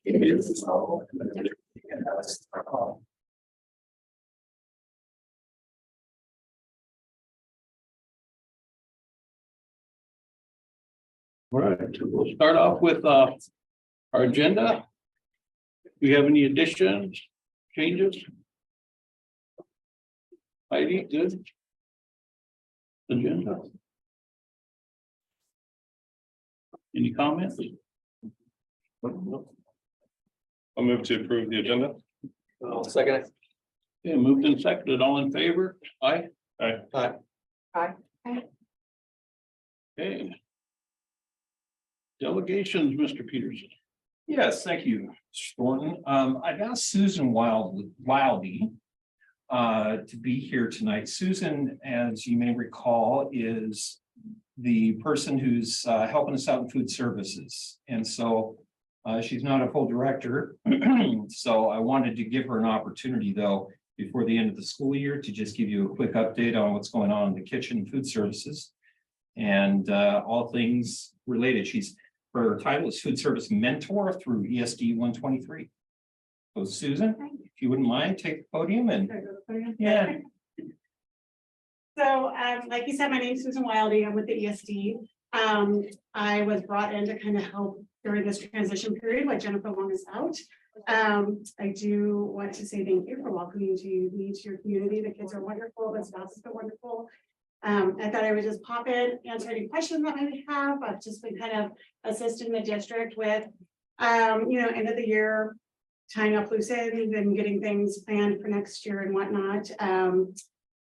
All right, we'll start off with our agenda. Do you have any additions, changes? Heidi, good. Agenda. Any comments? I'll move to approve the agenda. I'll second it. Yeah, moved and seconded, all in favor? Aye. Aye. Okay. Delegations, Mr. Peterson. Yes, thank you, Mr. Thornton. I've asked Susan Wildy to be here tonight. Susan, as you may recall, is the person who's helping us out in food services. And so she's not a full director. So I wanted to give her an opportunity, though, before the end of the school year to just give you a quick update on what's going on in the kitchen and food services and all things related. Her title is Food Service Mentor through ESD 123. So Susan, if you wouldn't mind, take the podium and yeah. So, like you said, my name is Susan Wildy. I'm with the ESD. I was brought in to kind of help during this transition period while Jennifer Long is out. I do want to say thank you for welcoming me to your community. The kids are wonderful. The staff has been wonderful. I thought I would just pop in, answer any questions that I might have. I've just been kind of assisting the district with, end of the year, tying up loose ends and getting things planned for next year and whatnot.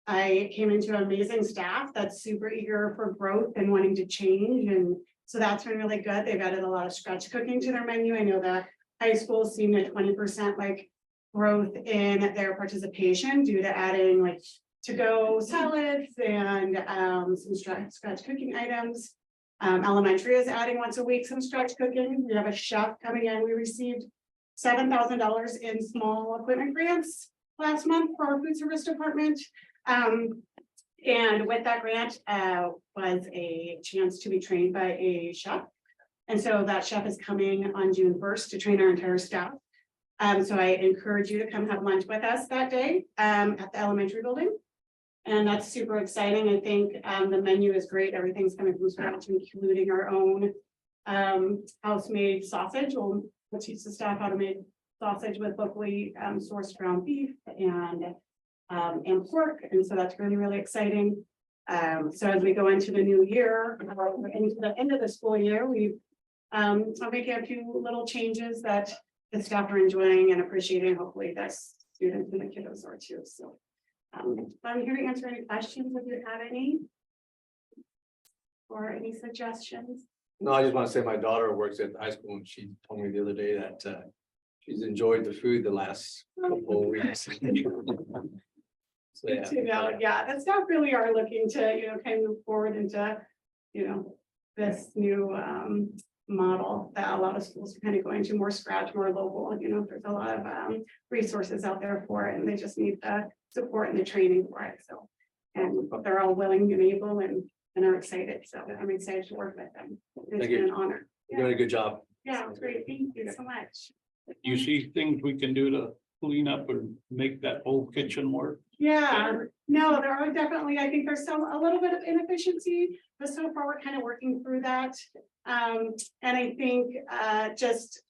I came into an amazing staff that's super eager for growth and wanting to change. And so that's been really good. They've added a lot of scratch cooking to their menu. I know that high schools seem at 20% like growth in their participation due to adding like to-go salads and some scratch cooking items. Elementary is adding once a week some scratch cooking. We have a chef coming in. We received $7,000 in small equipment grants last month for our food service department. And with that grant was a chance to be trained by a chef. And so that chef is coming on June 1st to train our entire staff. So I encourage you to come have lunch with us that day at the elementary building. And that's super exciting. I think the menu is great. Everything's coming from scratch, including our own house-made sausage. We'll teach the staff how to make sausage with locally sourced ground beef and pork. And so that's really, really exciting. So as we go into the new year, into the end of the school year, I'm making a few little changes that the staff are enjoying and appreciating. Hopefully that's students and the kiddos are too. So I'm here to answer any questions if you have any. Or any suggestions. No, I just want to say my daughter works at high school and she told me the other day that she's enjoyed the food the last couple of weeks. So, Good to know. Yeah, the staff really are looking to, kind of move forward into, this new model that a lot of schools are kind of going to more scratch, more local. There's a lot of resources out there for it, and they just need the support and the training for it. So, and they're all willing and able and are excited. So I'm excited to work with them. It's been an honor. You're doing a good job. Yeah, it's great. Thank you so much. You see things we can do to clean up and make that whole kitchen work? Yeah, no, there are definitely, I think there's a little bit of inefficiency, but so far we're kind of working through that. And I think just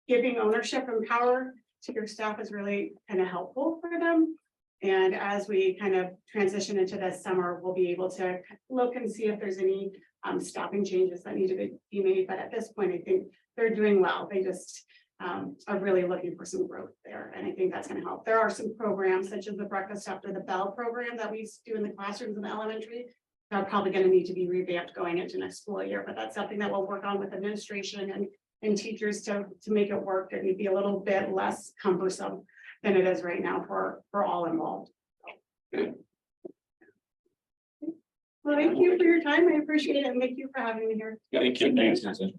giving ownership and power to your staff is really kind of helpful for them. And as we kind of transition into this summer, we'll be able to look and see if there's any staffing changes that need to be made. But at this point, I think they're doing well. They just are really looking for some growth there. And I think that's going to help. There are some programs such as the breakfast after the bell program that we do in the classrooms in the elementary. They're probably going to need to be revamped going into next school year, but that's something that we'll work on with administration and teachers to make it work and be a little bit less cumbersome than it is right now for all involved. Well, thank you for your time. I appreciate it. And thank you for having me here. Thank you. Thanks, Susan.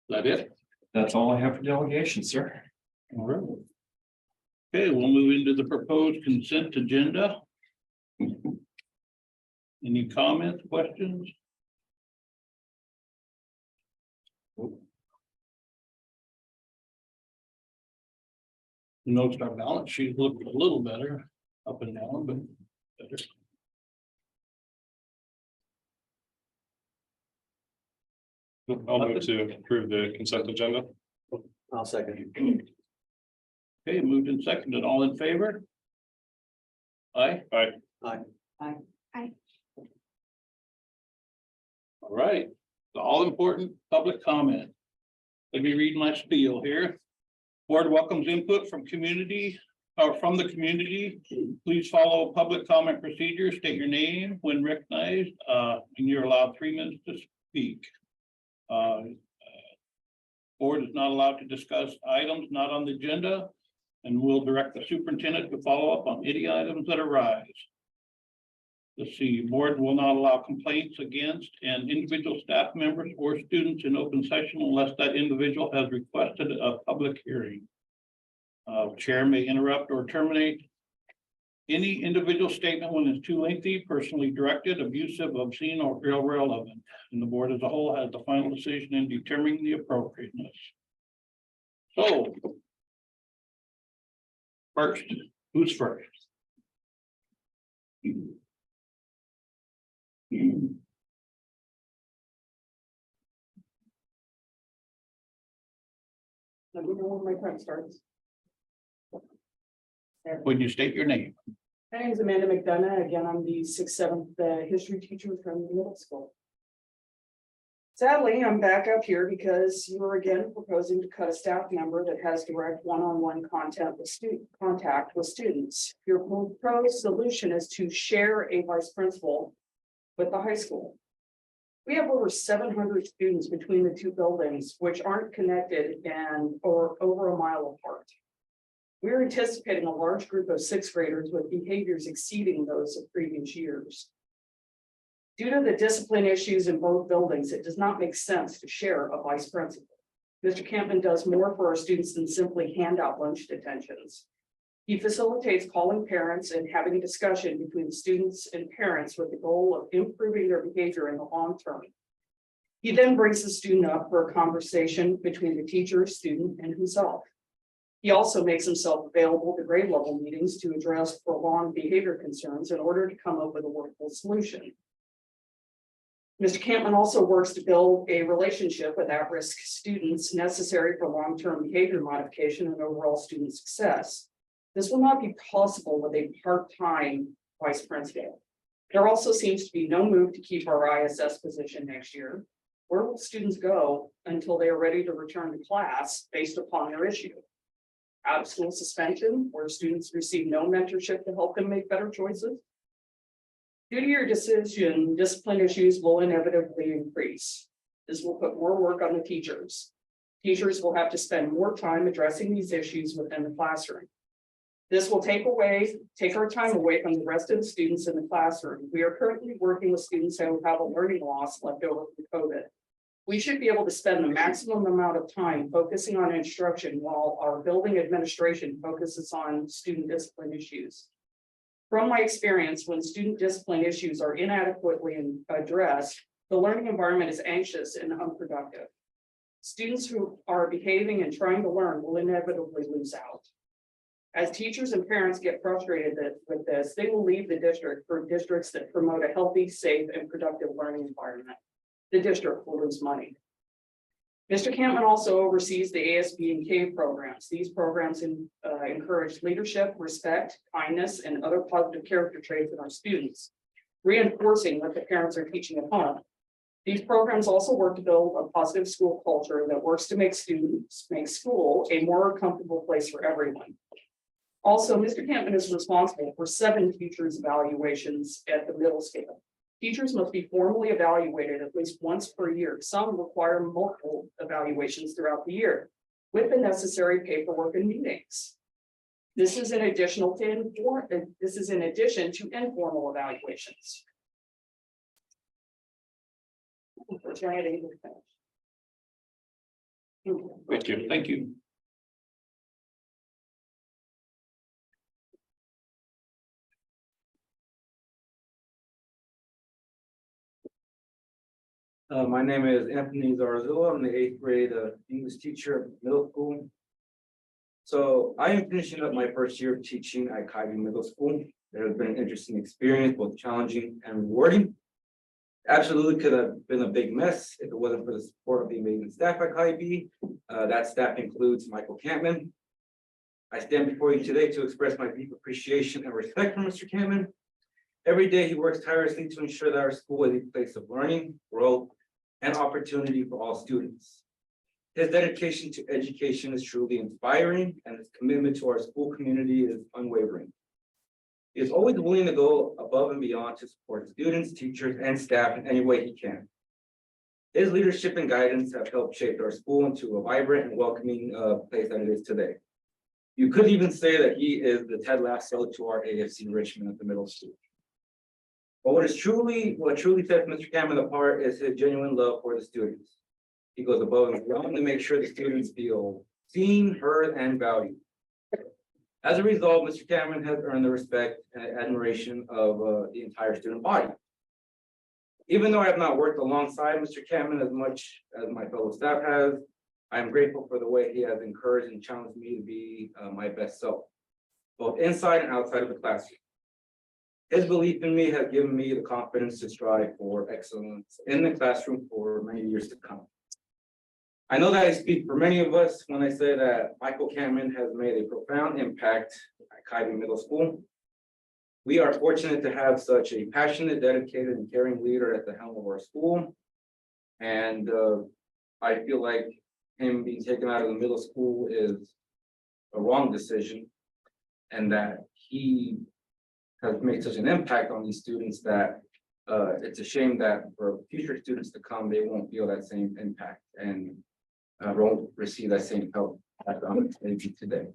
That it? That's all I have for delegation, sir. All right. Okay, we'll move into the proposed consent agenda. Any comments, questions? You noticed our balance sheet looked a little better up and down, but better. I'll move to approve the consent agenda. I'll second. Okay, moved and seconded, all in favor? Aye. Aye. All right, the all important public comment. Let me read my spiel here. Board welcomes input from community or from the community. Please follow public comment procedure, state your name when recognized, and you're allowed 3 minutes to speak. Board is not allowed to discuss items not on the agenda and will direct the superintendent to follow up on any items that arise. Let's see, board will not allow complaints against an individual staff members or students in open session unless that individual has requested a public hearing. Chair may interrupt or terminate any individual statement when it's too lengthy, personally directed, abusive, obscene, or irrelevant. And the board as a whole has the final decision in determining the appropriateness. So. First, who's first? Let me know when my time starts. When you state your name. My name is Amanda McDonough. Again, I'm the 6th, 7th history teacher from the middle school. Sadly, I'm back up here because you are again proposing to cut a staff member that has direct one-on-one contact with students. Your proposed solution is to share a vice principal with the high school. We have over 700 students between the two buildings, which aren't connected or over a mile apart. We're anticipating a large group of 6th graders with behaviors exceeding those of previous years. Due to the discipline issues in both buildings, it does not make sense to share a vice principal. Mr. Campman does more for our students than simply hand out lunch detentions. He facilitates calling parents and having a discussion between students and parents with the goal of improving their behavior in the long term. He then brings the student up for a conversation between the teacher, student, and himself. He also makes himself available to grade level meetings to address prolonged behavior concerns in order to come up with a workable solution. Mr. Campman also works to build a relationship with at-risk students necessary for long-term behavior modification and overall student success. This will not be possible with a part-time vice principal. There also seems to be no move to keep our ISS position next year. Where will students go until they are ready to return to class based upon their issue? Out of school suspension, where students receive no mentorship to help them make better choices? Due to your decision, discipline issues will inevitably increase. This will put more work on the teachers. Teachers will have to spend more time addressing these issues within the classroom. This will take our time away from the rest of the students in the classroom. We are currently working with students who have a learning loss left over from COVID. We should be able to spend the maximum amount of time focusing on instruction while our building administration focuses on student discipline issues. From my experience, when student discipline issues are inadequately addressed, the learning environment is anxious and unproductive. Students who are behaving and trying to learn will inevitably lose out. As teachers and parents get frustrated with this, they will leave the district for districts that promote a healthy, safe, and productive learning environment. The district will lose money. Mr. Campman also oversees the ASB and CAVE programs. These programs encourage leadership, respect, kindness, and other positive character traits in our students, reinforcing what the parents are teaching at home. These programs also work to build a positive school culture that works to make school a more comfortable place for everyone. Also, Mr. Campman is responsible for 7 teachers' evaluations at the middle scale. Teachers must be formally evaluated at least once per year. Some require multiple evaluations throughout the year with the necessary paperwork and meetings. This is in addition to informal evaluations. Thank you. Thank you. My name is Anthony Zarzullo. I'm the 8th grade English teacher at middle school. So I am finishing up my first year of teaching at Kaiby Middle School. It has been an interesting experience, both challenging and rewarding. Absolutely could have been a big mess if it wasn't for the support of the amazing staff at Kaiby. That staff includes Michael Campman. I stand before you today to express my deep appreciation and respect for Mr. Campman. Every day he works tirelessly to ensure that our school is a place of learning, growth, and opportunity for all students. His dedication to education is truly inspiring, and his commitment to our school community is unwavering. He is always willing to go above and beyond to support students, teachers, and staff in any way he can. His leadership and guidance have helped shape our school into a vibrant and welcoming place that it is today. You could even say that he is the Ted Lasso to our AFC Richmond at the middle school. But what truly sets Mr. Campman apart is his genuine love for the students. He goes above and beyond to make sure the students feel seen, heard, and valued. As a result, Mr. Campman has earned the respect and admiration of the entire student body. Even though I have not worked alongside Mr. Campman as much as my fellow staff has, I am grateful for the way he has encouraged and challenged me to be my best self, both inside and outside of the classroom. His belief in me has given me the confidence to strive for excellence in the classroom for many years to come. I know that I speak for many of us when I say that Michael Campman has made a profound impact at Kaiby Middle School. We are fortunate to have such a passionate, dedicated, and caring leader at the helm of our school. And I feel like him being taken out of the middle school is a wrong decision, and that he has made such an impact on these students that it's a shame that for future students to come, they won't feel that same impact and won't receive that same help that I'm maybe today.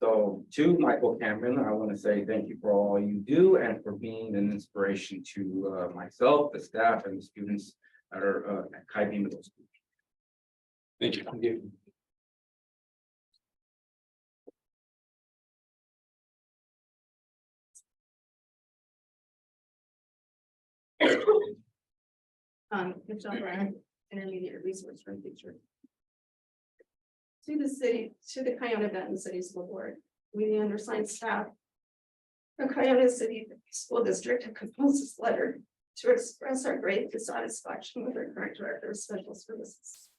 So to Michael Campman, I want to say thank you for all you do and for being an inspiration to myself, the staff, and the students that are at Kaiby Middle School. Thank you. Thank you. Michelle Brown, Intermediate Resource Room Teacher. To the Kiona Benton City School Board, we, the undersigned staff of Kiona City School District, have composed this letter to express our great dissatisfaction with our current Director of Special Services.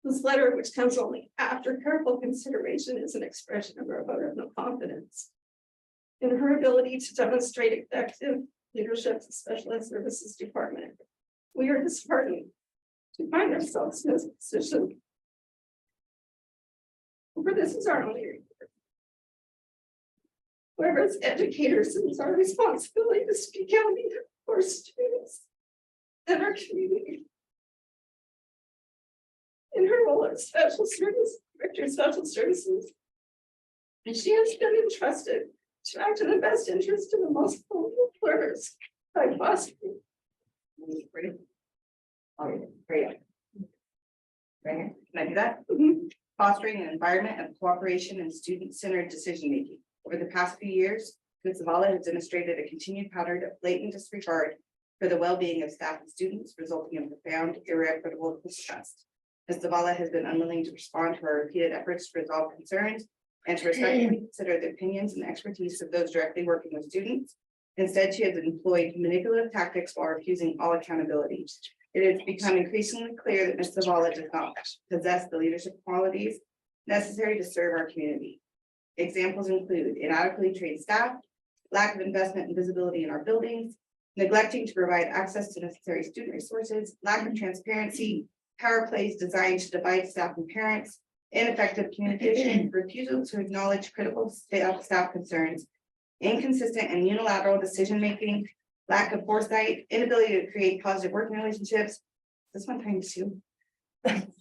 This letter, which comes only after careful consideration, is an expression of our vote of no confidence in her ability to demonstrate effective leadership to Special Ed Services Department. We are disheartened to find ourselves in this position. For this is our only report. However, as educators, it is our responsibility to speak out for students and our community. In her role as Special Service Director of Special Services, and she has been entrusted to act in the best interest of the most vulnerable learners by fostering. Can I do that? Fostering an environment of cooperation and student-centered decision-making. Over the past few years, Ms. Zavala has demonstrated a continued pattern of blatant disregard for the well-being of staff and students, resulting in profound, irreparable distrust. Ms. Zavala has been unwilling to respond to our repeated efforts to resolve concerns and to respectfully consider the opinions and expertise of those directly working with students. Instead, she has employed manipulative tactics while refusing all accountability. It has become increasingly clear that Ms. Zavala does not possess the leadership qualities necessary to serve our community. Examples include inadequately trained staff, lack of investment and visibility in our buildings, neglecting to provide access to necessary student resources, lack of transparency, power plays designed to divide staff and parents, ineffective communication, refusal to acknowledge critical staff concerns, inconsistent and unilateral decision-making, lack of foresight, inability to create positive working relationships. This one times two.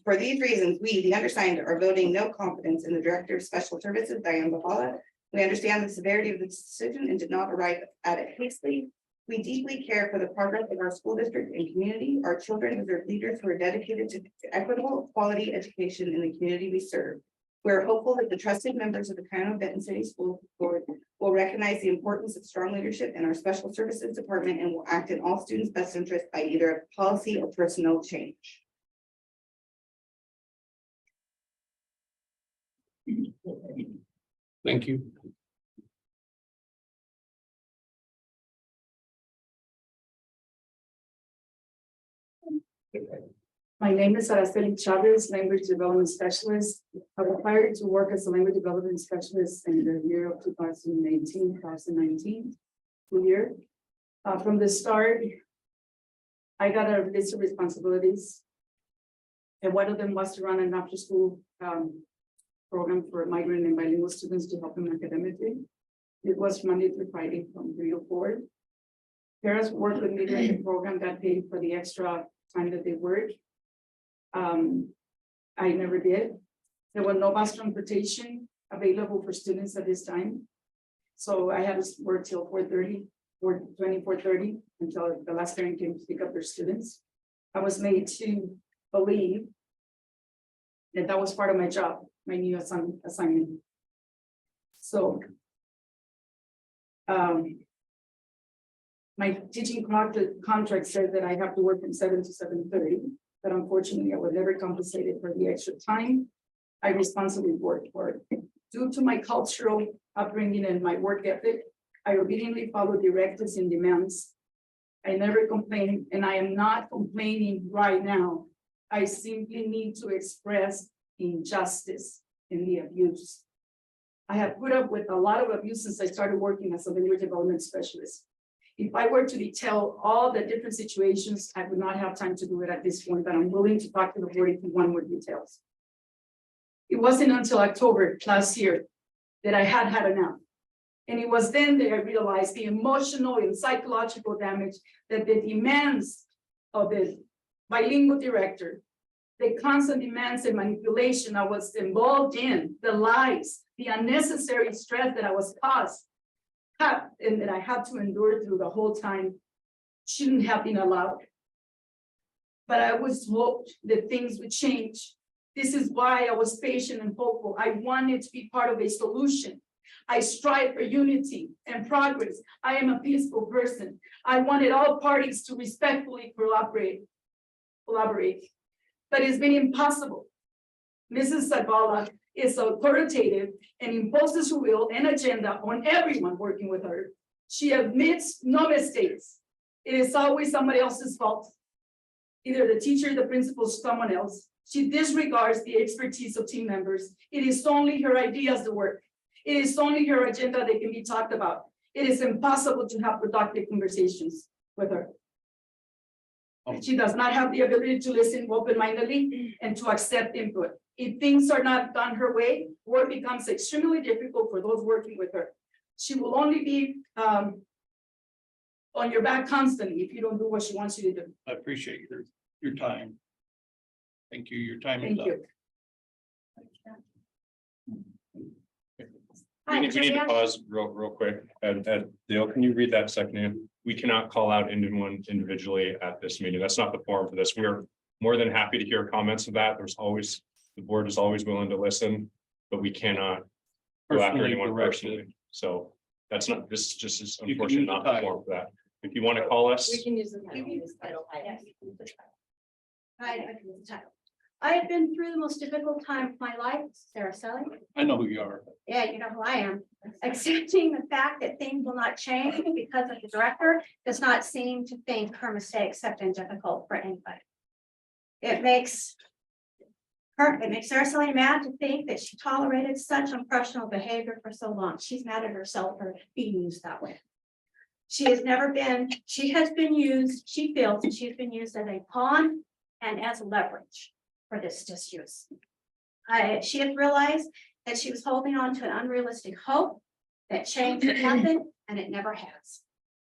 For these reasons, we, the undersigned, are voting no confidence in the Director of Special Services, Diane Zavala. We understand the severity of the decision and did not arrive at it hastily. We deeply care for the progress of our school district and community. Our children deserve leaders who are dedicated to equitable, quality education in the community we serve. We are hopeful that the trusted members of the Kiona Benton City School Board will will recognize the importance of strong leadership in our special services department and will act in all students' best interest by either policy or personnel change. Thank you. My name is Araceli Chavez, Language Development Specialist. I was hired to work as a language development specialist in the year of 2018-2019 school year. From the start, I got a list of responsibilities. And one of them was to run an after-school program for migrant and bilingual students to help them academically. It was Monday through Friday from 3 to 4. Parents who worked with me during the program got paid for the extra time that they worked. I never did. There was no bus transportation available for students at this time. So I had to work till 4:30, 4:30 until the last parent came to pick up their students. I was made to believe that that was part of my job, my new assignment. So my teaching contract said that I have to work from 7 to 7:30, but unfortunately I was never compensated for the extra time I responsibly worked for. Due to my cultural upbringing and my work ethic, I obediently follow directives and demands. I never complain, and I am not complaining right now. I simply need to express injustice in the abuse. I have put up with a lot of abuse since I started working as a language development specialist. If I were to detail all the different situations, I would not have time to do it at this point, but I'm willing to talk to the board if you want more details. It wasn't until October last year that I had enough. And it was then that I realized the emotional and psychological damage that the demands of the bilingual director, the constant demands and manipulation I was involved in, the lies, the unnecessary stress that I was caused, and that I had to endure through the whole time, shouldn't have been allowed. But I was hoped that things would change. This is why I was patient and hopeful. I wanted to be part of a solution. I strive for unity and progress. I am a peaceful person. I wanted all parties to respectfully collaborate. But it's been impossible. Mrs. Zavala is authoritative and imposes her will and agenda on everyone working with her. She admits no mistakes. It is always somebody else's fault. Either the teacher, the principal, someone else. She disregards the expertise of team members. It is only her ideas that work. It is only her agenda that can be talked about. It is impossible to have productive conversations with her. She does not have the ability to listen open-mindedly and to accept input. If things are not done her way, work becomes extremely difficult for those working with her. She will only be on your back constantly if you don't do what she wants you to do. I appreciate your time. Thank you. Your time is Thank up. you. We need to pause real quick. Dale, can you read that second in? We cannot call out anyone individually at this meeting. That's not the forum for this. We are more than happy to hear comments of that. The board is always willing to listen, but we cannot go after Personally anyone directed. personally. So that's not, this just is You can unfortunately use not the the title. forum for that. If you want to call us, We can use the title. Hi, I have been through the most difficult time of my life, Sarah Selly. I know who you are. Yeah, you know who I am. Accepting the fact that things will not change because of the director does not seem to think her mistakes have been difficult for anybody. It makes Sarah Selly mad to think that she tolerated such unprofessional behavior for so long. She's mad at herself for being used that way. She has been used, she feels that she's been used as a pawn and as leverage for this disuse. She has realized that she was holding on to an unrealistic hope that change would happen, and it never has.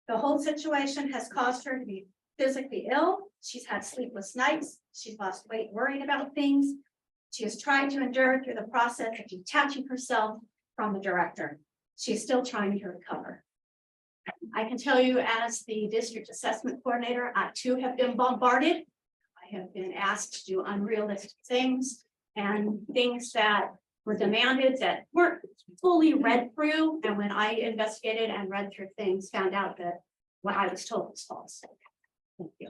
The whole situation has caused her to be physically ill. She's had sleepless nights. She's lost weight worrying about things. She has tried to endure through the process of detaching herself from the director. She is still trying to recover. I can tell you, as the district assessment coordinator, I too have been bombarded. I have been asked to do unrealistic things and things that were demanded that weren't fully read through, and when I investigated and read through things, found out that what I was told was false. Thank you.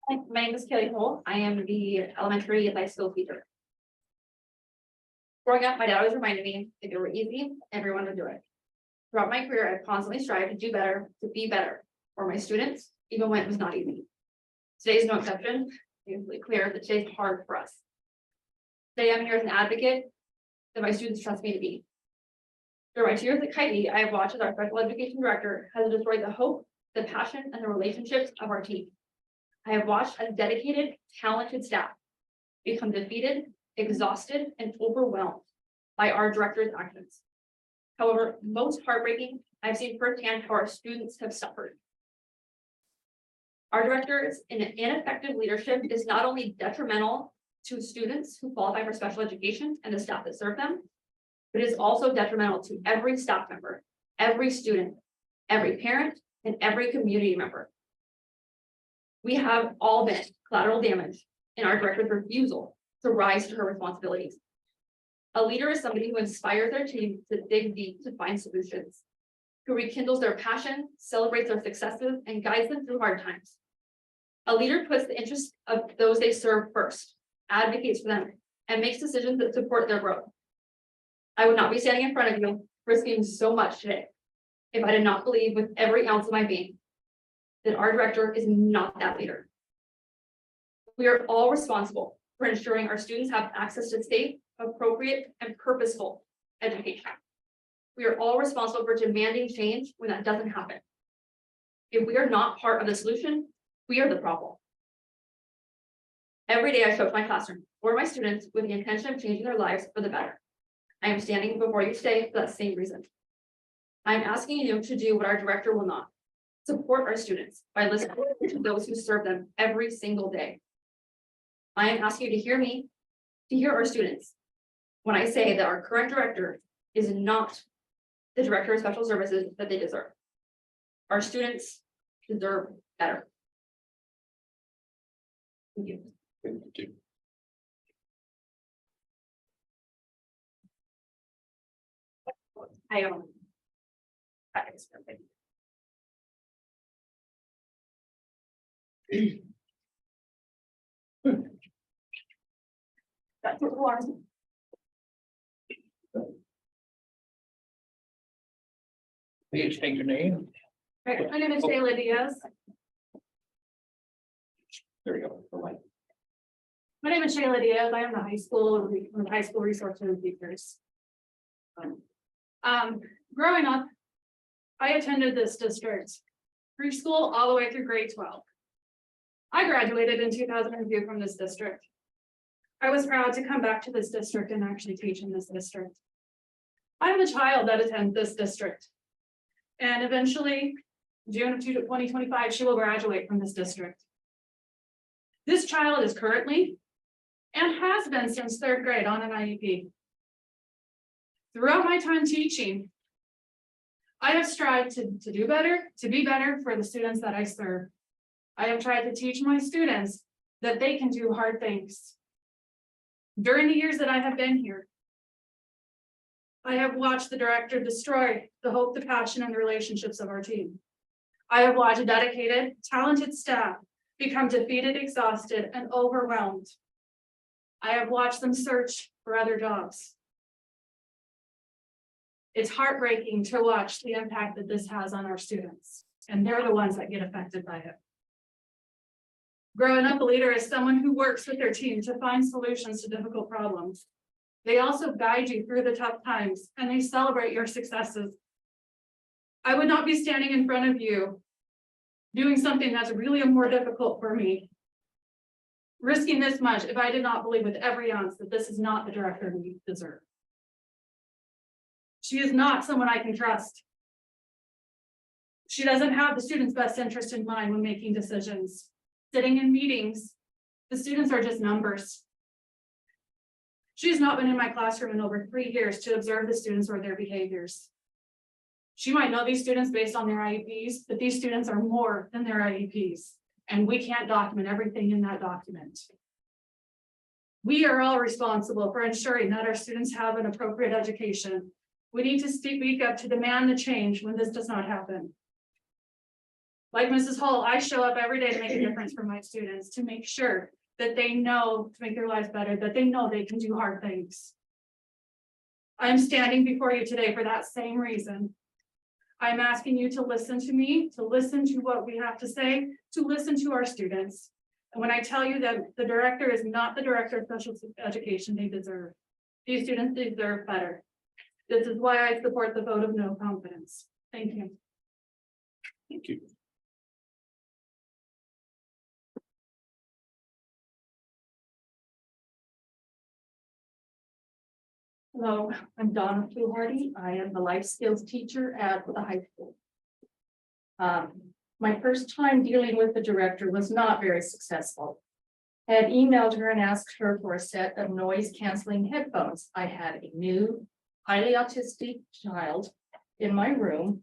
Hi, my name is Kelly Cole. I am the elementary and high school teacher. Growing up, my dad always reminded me, if it were easy, everyone would do it. Throughout my career, I've constantly strived to do better, to be better for my students, even when it was not easy. Today is no exception. It's really clear that today's hard for us. Today, I'm here as an advocate that my students trust me to be. Through my 2 years at Kylie, I have watched as our special education director has destroyed the hope, the passion, and the relationships of our team. I have watched as dedicated, talented staff become defeated, exhausted, and overwhelmed by our director's actions. However, most heartbreaking, I've seen firsthand how our students have suffered. Our director's ineffective leadership is not only detrimental to students who qualify for special education and the staff that serve them, but is also detrimental to every staff member, every student, every parent, and every community member. We have all been collateral damage in our director's refusal to rise to her responsibilities. A leader is somebody who inspires their team to dig deep to find solutions, who rekindles their passion, celebrates their successes, and guides them through hard times. A leader puts the interests of those they serve first, advocates for them, and makes decisions that support their growth. I would not be standing in front of you risking so much today if I did not believe with every ounce of my being that our director is not that leader. We are all responsible for ensuring our students have access to safe, appropriate, and purposeful education. We are all responsible for demanding change when that doesn't happen. If we are not part of the solution, we are the problem. Every day I show up to my classroom or my students with the intention of changing their lives for the better. I am standing before you today for that same reason. I am asking you to do what our director will not. Support our students by listening to those who serve them every single day. I am asking you to hear me, to hear our students, when I say that our current director is not the director of special services that they deserve. Our students deserve better. Thank you. Thank you. I that is perfect. That's what we want. Please state your name. Right, my name is Shayla Diaz. There you go. My name is Shayla Diaz. I am the high school resource and teachers. Growing up, I attended this district, preschool all the way through grade 12. I graduated in 2002 from this district. I was proud to come back to this district and actually teach in this district. I have a child that attends this district. And eventually, June of 2025, she will graduate from this district. This child is currently and has been since 3rd grade on an IEP. Throughout my time teaching, I have strived to do better, to be better for the students that I serve. I have tried to teach my students that they can do hard things. During the years that I have been here, I have watched the director destroy the hope, the passion, and the relationships of our team. I have watched a dedicated, talented staff become defeated, exhausted, and overwhelmed. I have watched them search for other jobs. It's heartbreaking to watch the impact that this has on our students, and they're the ones that get affected by it. Growing up, a leader is someone who works with their team to find solutions to difficult problems. They also guide you through the tough times, and they celebrate your successes. I would not be standing in front of you doing something that's really more difficult for me, risking this much if I did not believe with every ounce that this is not the director we deserve. She is not someone I can trust. She doesn't have the student's best interest in mind when making decisions. Sitting in meetings, the students are just numbers. She's not been in my classroom in over 3 years to observe the students or their behaviors. She might know these students based on their IEPs, but these students are more than their IEPs, and we can't document everything in that document. We are all responsible for ensuring that our students have an appropriate education. We need to speak up to demand the change when this does not happen. Like Mrs. Hull, I show up every day to make a difference for my students, to make sure that they know, to make their lives better, that they know they can do hard things. I'm standing before you today for that same reason. I'm asking you to listen to me, to listen to what we have to say, to listen to our students. And when I tell you that the director is not the director of special education they deserve, these students deserve better. This is why I support the vote of no confidence. Thank you. Thank you. Hello, I'm Donna Fluharty. I am the life skills teacher at the high school. My first time dealing with the director was not very successful. I had emailed her and asked her for a set of noise canceling headphones. I had a new, highly autistic child in my room.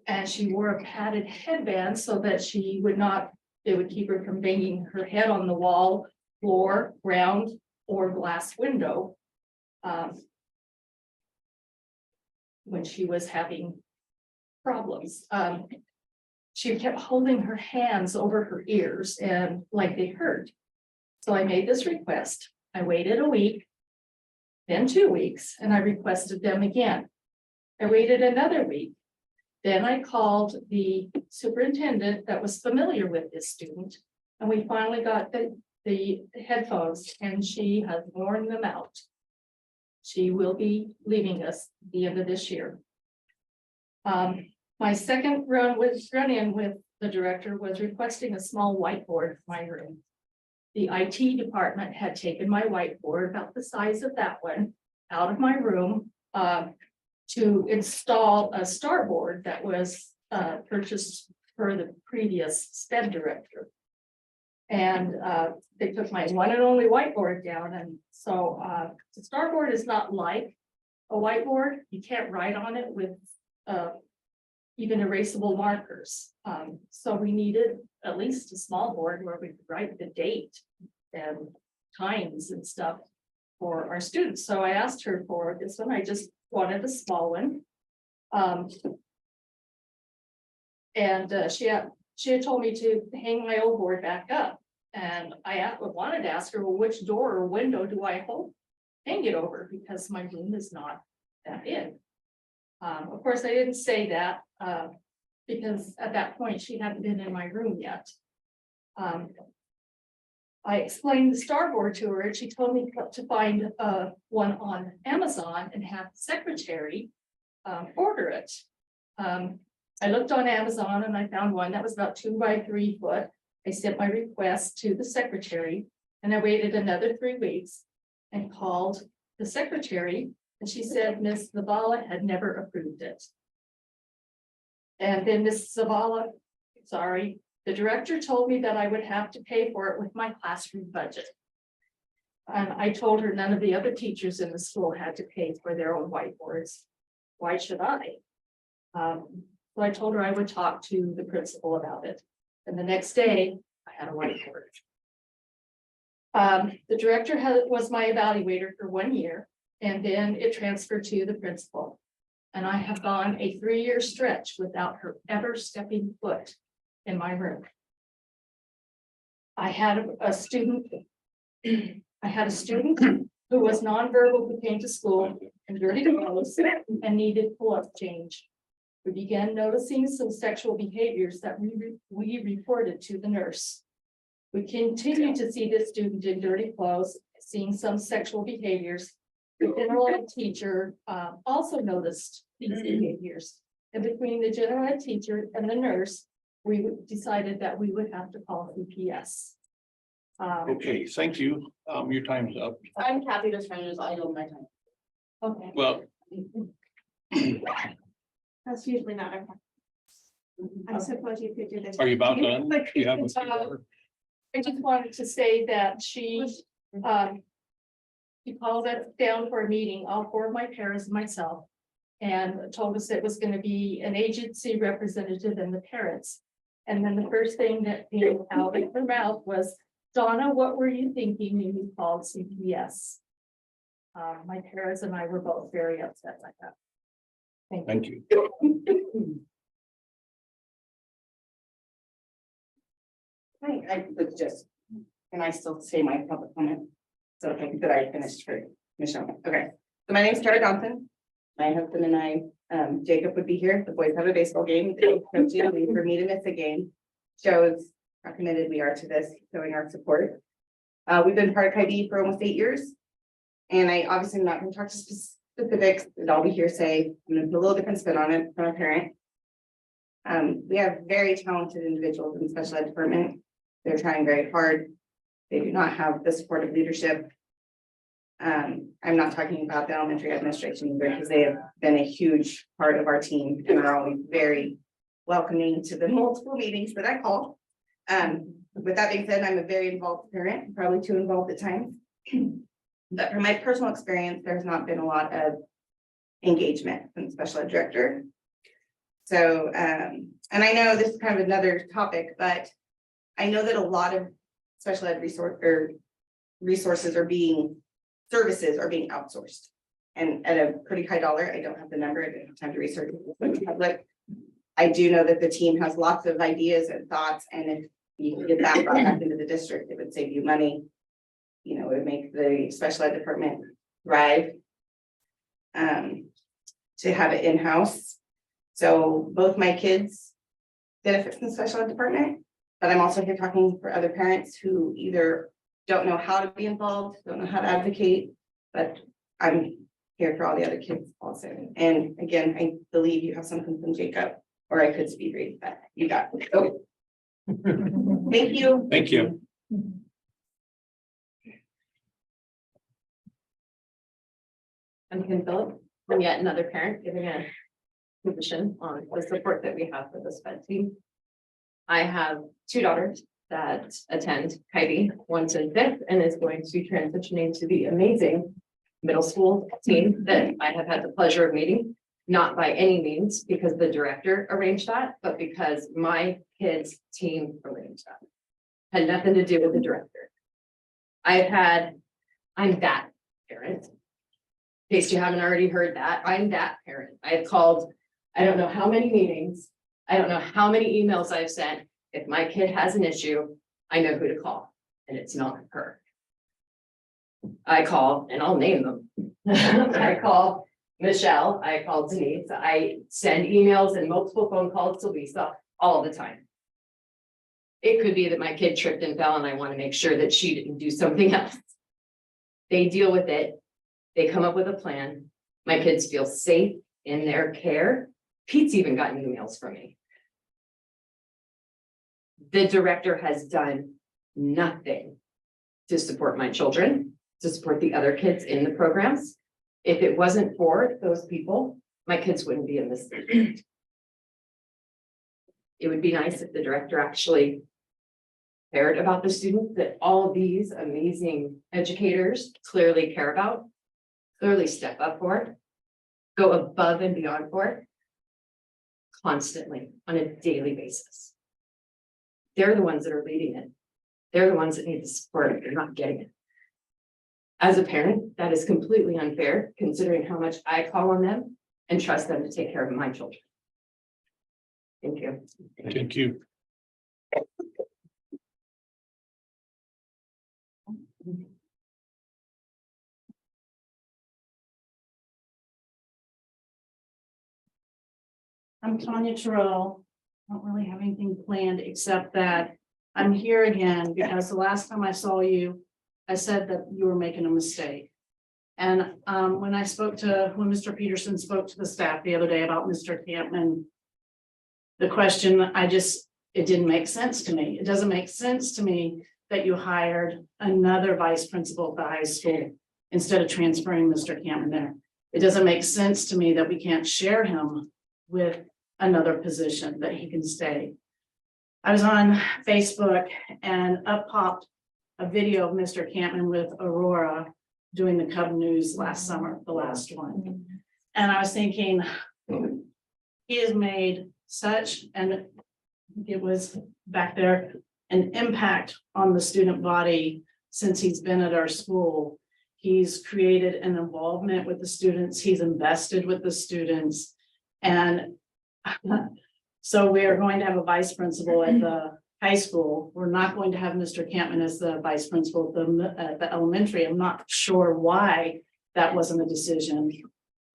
And she wore a padded headband so that she would not, it would keep her from banging her head on the wall, floor, ground, or glass window. When she was having problems, she kept holding her hands over her ears and like they hurt. So I made this request. I waited a week, then 2 weeks, and I requested them again. I waited another week. Then I called the superintendent that was familiar with this student, and we finally got the headphones, and she has worn them out. She will be leaving us at the end of this year. My second run-in with the director was requesting a small whiteboard for my room. The IT department had taken my whiteboard, about the size of that one, out of my room to install a starboard that was purchased for the previous SPED director. And they took my one and only whiteboard down. And so the starboard is not like a whiteboard. You can't write on it with even erasable markers. So we needed at least a small board where we could write the date and times and stuff for our students. So I asked her for this one. I just wanted a small one. And she had told me to hang my old board back up. And I wanted to ask her, well, which door or window do I hang it over? Because my room is not that big. Of course, I didn't say that because at that point she hadn't been in my room yet. I explained the starboard to her and she told me to find one on Amazon and have the secretary order it. I looked on Amazon and I found one that was about 2 by 3 foot. I sent my request to the secretary and I waited another 3 weeks and called the secretary and she said Ms. Zavala had never approved it. And then Ms. Zavala, sorry, the director told me that I would have to pay for it with my classroom budget. And I told her none of the other teachers in the school had to pay for their own whiteboards. Why should I? So I told her I would talk to the principal about it. And the next day I had a whiteboard. The director was my evaluator for 1 year and then it transferred to the principal. And I have gone a 3-year stretch without her ever stepping foot in my room. I had a student who was nonverbal who came to school in dirty clothes and needed pull-up change. We began noticing some sexual behaviors that we reported to the nurse. We continue to see this student in dirty clothes, seeing some sexual behaviors. The general ed teacher also noticed these behaviors. And between the general ed teacher and the nurse, we decided that we would have to call CPS. Okay, thank you. Your time's up. I'm Kathy, just trying to just idle my time. Okay. Well, That's usually not our. I suppose you could do this. are you about done? Do you have a- I just wanted to say that she called us down for a meeting, all 4 of my parents and myself, and told us it was going to be an agency representative and the parents. And then the first thing that came out of her mouth was, Donna, what were you thinking when you called CPS? My parents and I were both very upset by that. Thank you. Thank you. I was just, can I still say my public comment? So I think that I finished for Michelle. Okay, so my name is Tara Johnson. My husband and I, Jacob would be here. The boys have a baseball game. They coach you, and for me to miss a game shows how committed we are to this, showing our support. We've been part of KIB for almost 8 years. And I obviously am not going to talk to specifics, but I'll be hearsay. I'm going to put a little different spin on it from a parent. We have very talented individuals in the special ed department. They're trying very hard. They do not have the support of leadership. I'm not talking about the elementary administration either, because they have been a huge part of our team and are always very welcoming to the multiple meetings that I call. With that being said, I'm a very involved parent, probably too involved at times. But from my personal experience, there's not been a lot of engagement from the special ed director. So, and I know this is kind of another topic, but I know that a lot of special ed resources are being, services are being outsourced. And at a pretty high dollar. I don't have the number, I didn't have time to research it public. I do know that the team has lots of ideas and thoughts, and if you can get that brought back into the district, it would save you money. You know, it would make the special ed department thrive. To have it in-house. So both my kids benefit from the special ed department, but I'm also here talking for other parents who either don't know how to be involved, don't know how to advocate, but I'm here for all the other kids also. And again, I believe you have something from Jacob, or I could speed read, but you got it. Oh. Thank you. Thank you. I'm Kim Phillips. I'm yet another parent giving a position on the support that we have for the SPED team. I have 2 daughters that attend KIB, one's in 5th and is going to be transitioning to the amazing middle school team that I have had the pleasure of meeting. Not by any means because the director arranged that, but because my kids' team arranged that. Had nothing to do with the director. I'm that parent. In case you haven't already heard that, I'm that parent. I've called, I don't know how many meetings, I don't know how many emails I've sent. If my kid has an issue, I know who to call, and it's not her. I call, and I'll name them. I call Michelle, I call Denise, I send emails and multiple phone calls to Lisa all the time. It could be that my kid tripped and fell, and I want to make sure that she didn't do something else. They deal with it. They come up with a plan. My kids feel safe in their care. Pete's even gotten emails from me. The director has done nothing to support my children, to support the other kids in the programs. If it wasn't for those people, my kids wouldn't be in this. It would be nice if the director actually cared about the students that all of these amazing educators clearly care about. Clearly step up for it, go above and beyond for it, constantly on a daily basis. They're the ones that are leading it. They're the ones that need the support. They're not getting it. As a parent, that is completely unfair considering how much I call on them and trust them to take care of my children. Thank you. Thank you. I'm Tanya Terrell. Don't really have anything planned except that I'm here again because the last time I saw you, I said that you were making a mistake. And when Mr. Peterson spoke to the staff the other day about Mr. Campman, the question, it didn't make sense to me. It doesn't make sense to me that you hired another vice principal at the high school instead of transferring Mr. Campman there. It doesn't make sense to me that we can't share him with another position, that he can stay. I was on Facebook and up popped a video of Mr. Campman with Aurora doing the Cub News last summer, the last one. And I was thinking, he has made such, and it was back there, an impact on the student body since he's been at our school. He's created an involvement with the students, he's invested with the students. And so we are going to have a vice principal at the high school. We're not going to have Mr. Campman as the vice principal at the elementary. I'm not sure why that wasn't a decision.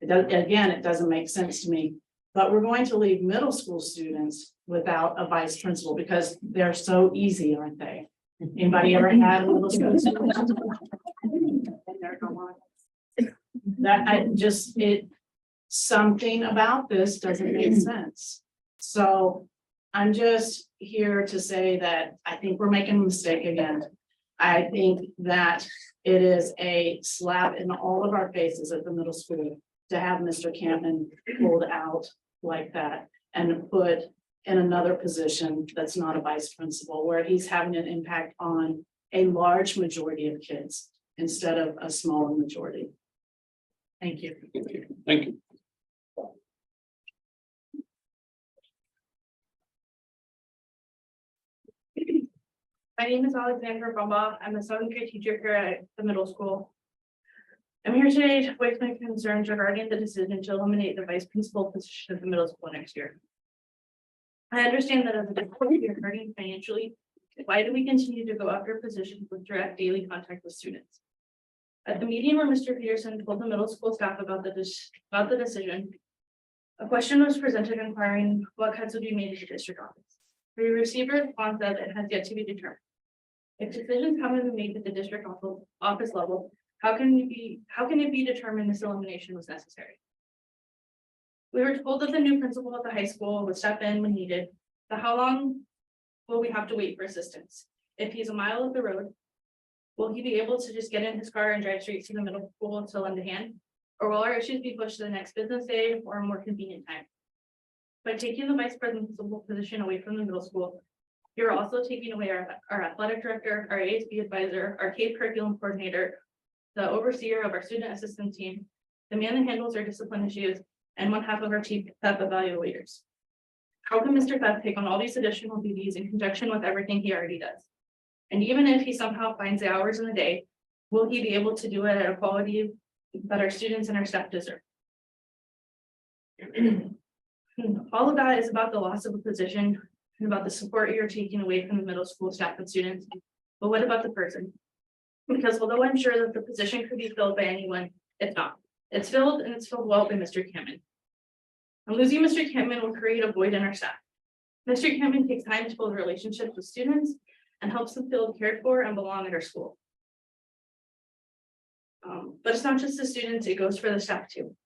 Again, it doesn't make sense to me. But we're going to leave middle school students without a vice principal because they're so easy, aren't they? Anybody ever had a middle school student? Something about this doesn't make sense. So I'm just here to say that I think we're making a mistake again. I think that it is a slap in all of our faces at the middle school to have Mr. Campman pulled out like that and put in another position that's not a vice principal, where he's having an impact on a large majority of kids instead of a smaller majority. Thank you. Thank you. My name is Alexandra Bumba. I'm a seventh grade teacher here at the middle school. I'm here today to voice my concerns regarding the decision to eliminate the vice principal position at the middle school next year. I understand that as a district, we are hurting financially. Why do we continue to go after positions with direct daily contact with students? At the meeting where Mr. Peterson told the middle school staff about the decision, a question was presented inquiring what cuts would be made to the district office. We received a response that it has yet to be determined. If decisions haven't been made at the district office level, how can it be determined this elimination was necessary? We were told that the new principal at the high school would step in when needed, but how long will we have to wait for assistance? If he's a mile up the road, will he be able to just get in his car and drive straight to the middle school to lend a hand? Or will our issues be pushed to the next business day or a more convenient time? By taking the vice principal position away from the middle school, you're also taking away our athletic director, our ASB advisor, our CAPE curriculum coordinator, the overseer of our student assistance team, the man that handles our discipline issues, and one half of our chief PEP evaluators. How can Mr. PEP take on all these additional duties in conjunction with everything he already does? And even if he somehow finds the hours in the day, will he be able to do it at a quality that our students and our staff deserve? All of that is about the loss of a position and about the support you're taking away from the middle school staff and students. But what about the person? Because although I'm sure that the position could be filled by anyone, it's not. It's filled and it's filled well by Mr. Campman. And losing Mr. Campman will create a void in our staff. Mr. Campman takes time to build relationships with students and helps them feel cared for and belong at our school. But it's not just the students, it goes for the staff too.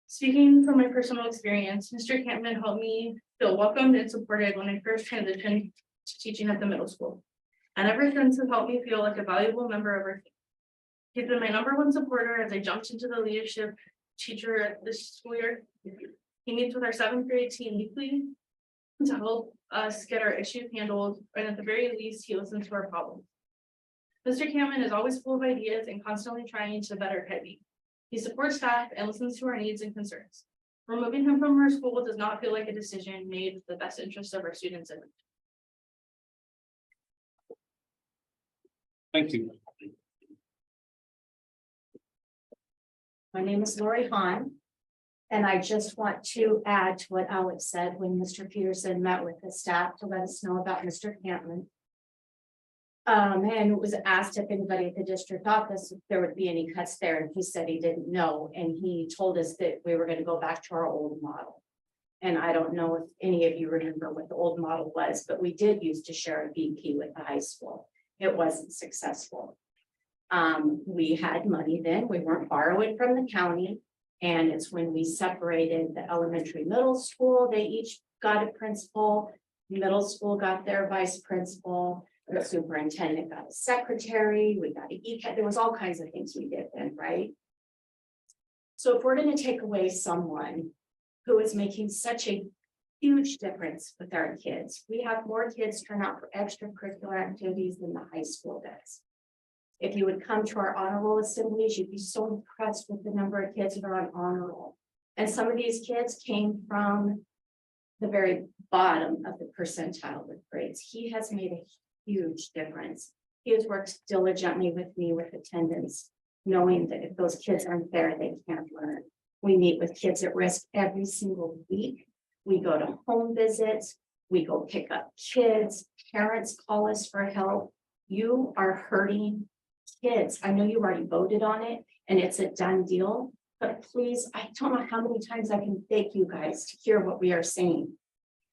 Speaking from my personal experience, Mr. Campman helped me feel welcomed and supported when I first transitioned to teaching at the middle school. And ever since has helped me feel like a valuable member of our team. He's been my #1 supporter as I jumped into the leadership teacher at this school year. He meets with our 7th grade team weekly to help us get our issues handled, and at the very least, he listens to our problems. Mr. Campman is always full of ideas and constantly trying to better Kettney. He supports staff and listens to our needs and concerns. Removing him from our school does not feel like a decision made with the best interest of our students in mind. Thank you. My name is Lori Hahn. And I just want to add to what Alex said when Mr. Peterson met with the staff to let us know about Mr. Campman. And it was asked if anybody at the district office, if there would be any cuts there, and he said he didn't know, and he told us that we were going to go back to our old model. And I don't know if any of you remember what the old model was, but we did used to share a VP with the high school. It wasn't successful. We had money then, we weren't borrowing from the county. And it's when we separated the elementary middle school, they each got a principal, middle school got their vice principal, the superintendent got a secretary, we got a there was all kinds of things we did then, right? So if we're going to take away someone who is making such a huge difference with our kids, we have more kids turn out for extracurricular activities than the high school does. If you would come to our honor roll assemblies, you'd be so impressed with the number of kids that are on honor roll. And some of these kids came from the very bottom of the percentile with grades. He has made a huge difference. He has worked diligently with me with attendance, knowing that if those kids aren't there, they can't learn. We meet with kids at risk every single week. We go to home visits, we go pick up kids, parents call us for help. You are hurting kids. I know you already voted on it and it's a done deal, but please, I don't know how many times I can beg you guys to hear what we are saying.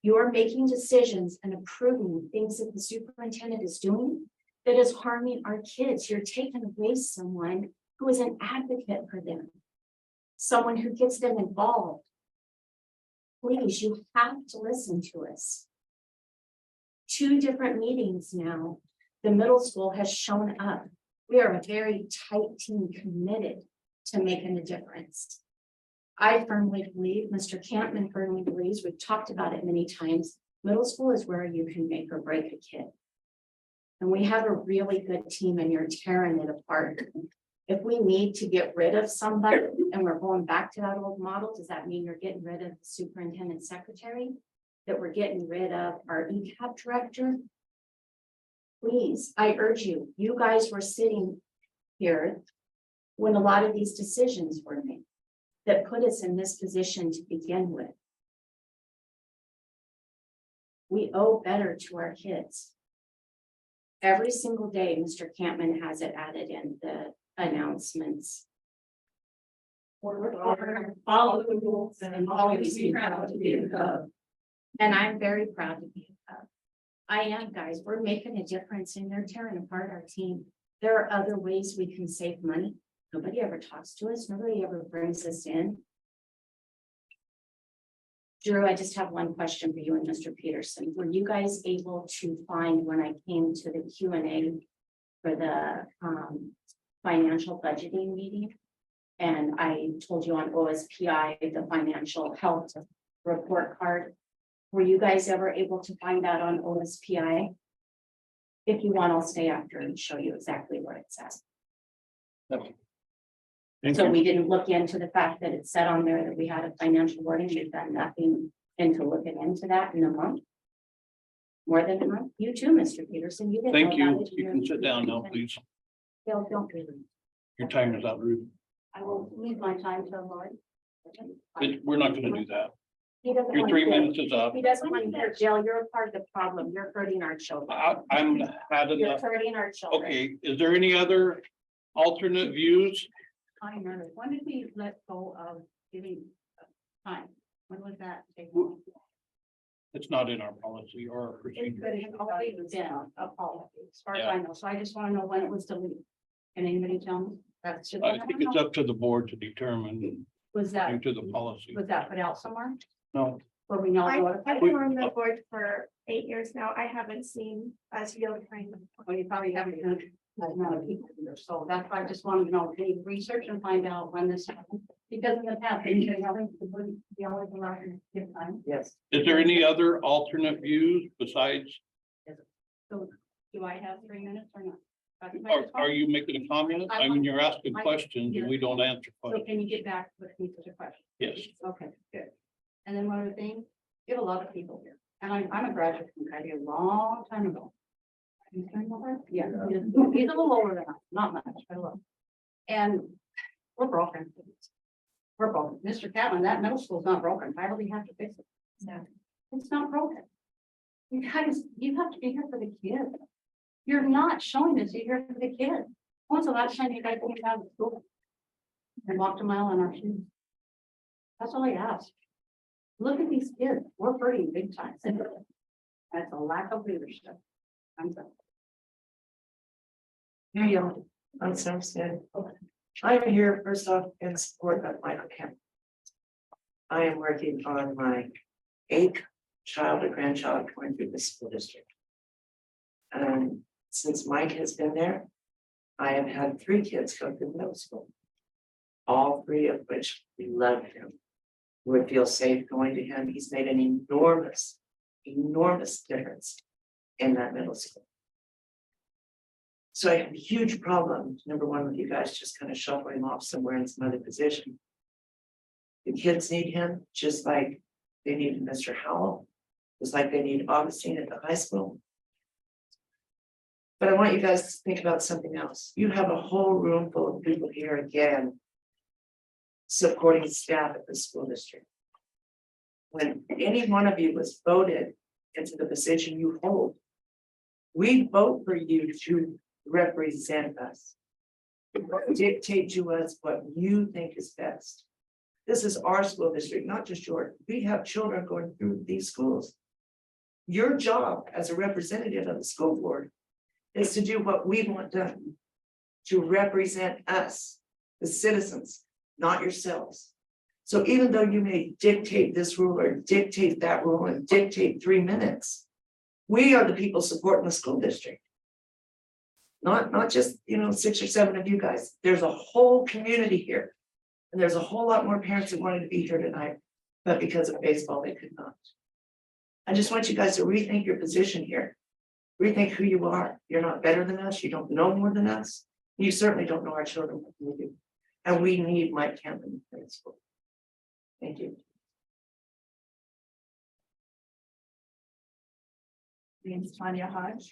You are making decisions and approving things that the superintendent is doing that is harming our kids. You're taking away someone who is an advocate for them, someone who gets them involved. Please, you have to listen to us. 2 different meetings now, the middle school has shown up. We are a very tight team committed to making a difference. I firmly believe, Mr. Campman firmly believes, we've talked about it many times, middle school is where you can make or break a kid. And we have a really good team and you're tearing it apart. If we need to get rid of somebody and we're going back to that old model, does that mean you're getting rid of the superintendent secretary? That we're getting rid of our ECAP director? Please, I urge you, you guys were sitting here when a lot of these decisions were made that put us in this position to begin with. We owe better to our kids. Every single day, Mr. Campman has it added in the announcements. Follow the rules and always be proud to be a Cub. And I'm very proud to be a Cub. I am, guys. We're making a difference and they're tearing apart our team. There are other ways we can save money. Nobody ever talks to us. Nobody ever brings us in. Drew, I just have one question for you and Mr. Peterson. Were you guys able to find when I came to the Q&A for the financial budgeting meeting? And I told you on OSPI, the financial health report card. Were you guys ever able to find that on OSPI? If you want, I'll stay after and show you exactly where it's at. Thank So you. we didn't look into the fact that it said on there that we had a financial warning. We've done nothing into looking into that in a month. More than a month. You too, Mr. Peterson. You didn't. Thank know you. about it. You can sit down now, please. Bill, don't really. Your time is up, Ruth. I will leave my time to Lloyd. We're not gonna do that. He doesn't Your want 3 to hear- minutes is up. He doesn't want to hear, Jill, you're a part of the problem. You're hurting our children. I'm had You're enough. hurting our children. Okay, is there any other alternate views? Time, when did we let go of giving time? When was that taken? It's not in our policy or our But procedure. it always been a policy, as far as Yeah. I know, so I just want to know when it was deleted. Can anybody tell me? That's just. I think it's up to the board to determine Was due that, to the policy. was that put out somewhere? No, Where we know. I've been on the board for 8 years now. I haven't seen us yield kind of. Well, you probably haven't done it, like, amount of people here, so that's why I just wanted to know, can you research and find out when this happened? Because in the past, they wouldn't be always allowed to give time. Yes. is there any other alternate views besides, So do I have 3 minutes or not? are you making a comment? I mean, you're asking questions and we don't answer So questions. can you get back with me to the question? Yes. Okay, good. And then one other thing, you have a lot of people here, and I'm a graduate from Cady a long time ago. Yeah, he's a little older than I, not much, but a little. And we're broken. We're broken. Mr. Catlin, that middle school's not broken. Why do we have to fix it? No, it's not broken. You guys, you have to be here for the kids. You're not showing us you're here for the kids. When's the last time you guys came out of school? And walked a mile on our shoes? That's all I ask. Look at these kids. We're hurting big time. That's a lack of leadership. I'm done. Here you are. I'm so sad. I'm here first off in support of Michael Kemp. I am working on my 8th child or grandchild going through the school district. And since Mike has been there, I have had 3 kids go through middle school. All 3 of which love him. Would feel safe going to him. He's made an enormous difference in that middle school. So I have a huge problem, number one, with you guys just kind of shuffling him off somewhere in some other position. The kids need him, just like they need Mr. Howell, just like they need Augustine at the high school. But I want you guys to think about something else. You have a whole room full of people here again. Supporting staff at the school district. When any one of you was voted into the position you hold. We vote for you to represent us. Dictate to us what you think is best. This is our school district, not just yours. We have children going through these schools. Your job as a representative of the school board is to do what we want done. To represent us, the citizens, not yourselves. So even though you may dictate this rule or dictate that rule and dictate 3 minutes, we are the people supporting the school district. Not just, 6 or 7 of you guys. There's a whole community here. And there's a whole lot more parents that wanted to be here tonight, but because of baseball, they could not. I just want you guys to rethink your position here. Rethink who you are. You're not better than us. You don't know more than us. You certainly don't know our children like we do. And we need Mike Campbell in school. Thank you. My name is Tanya Hodge.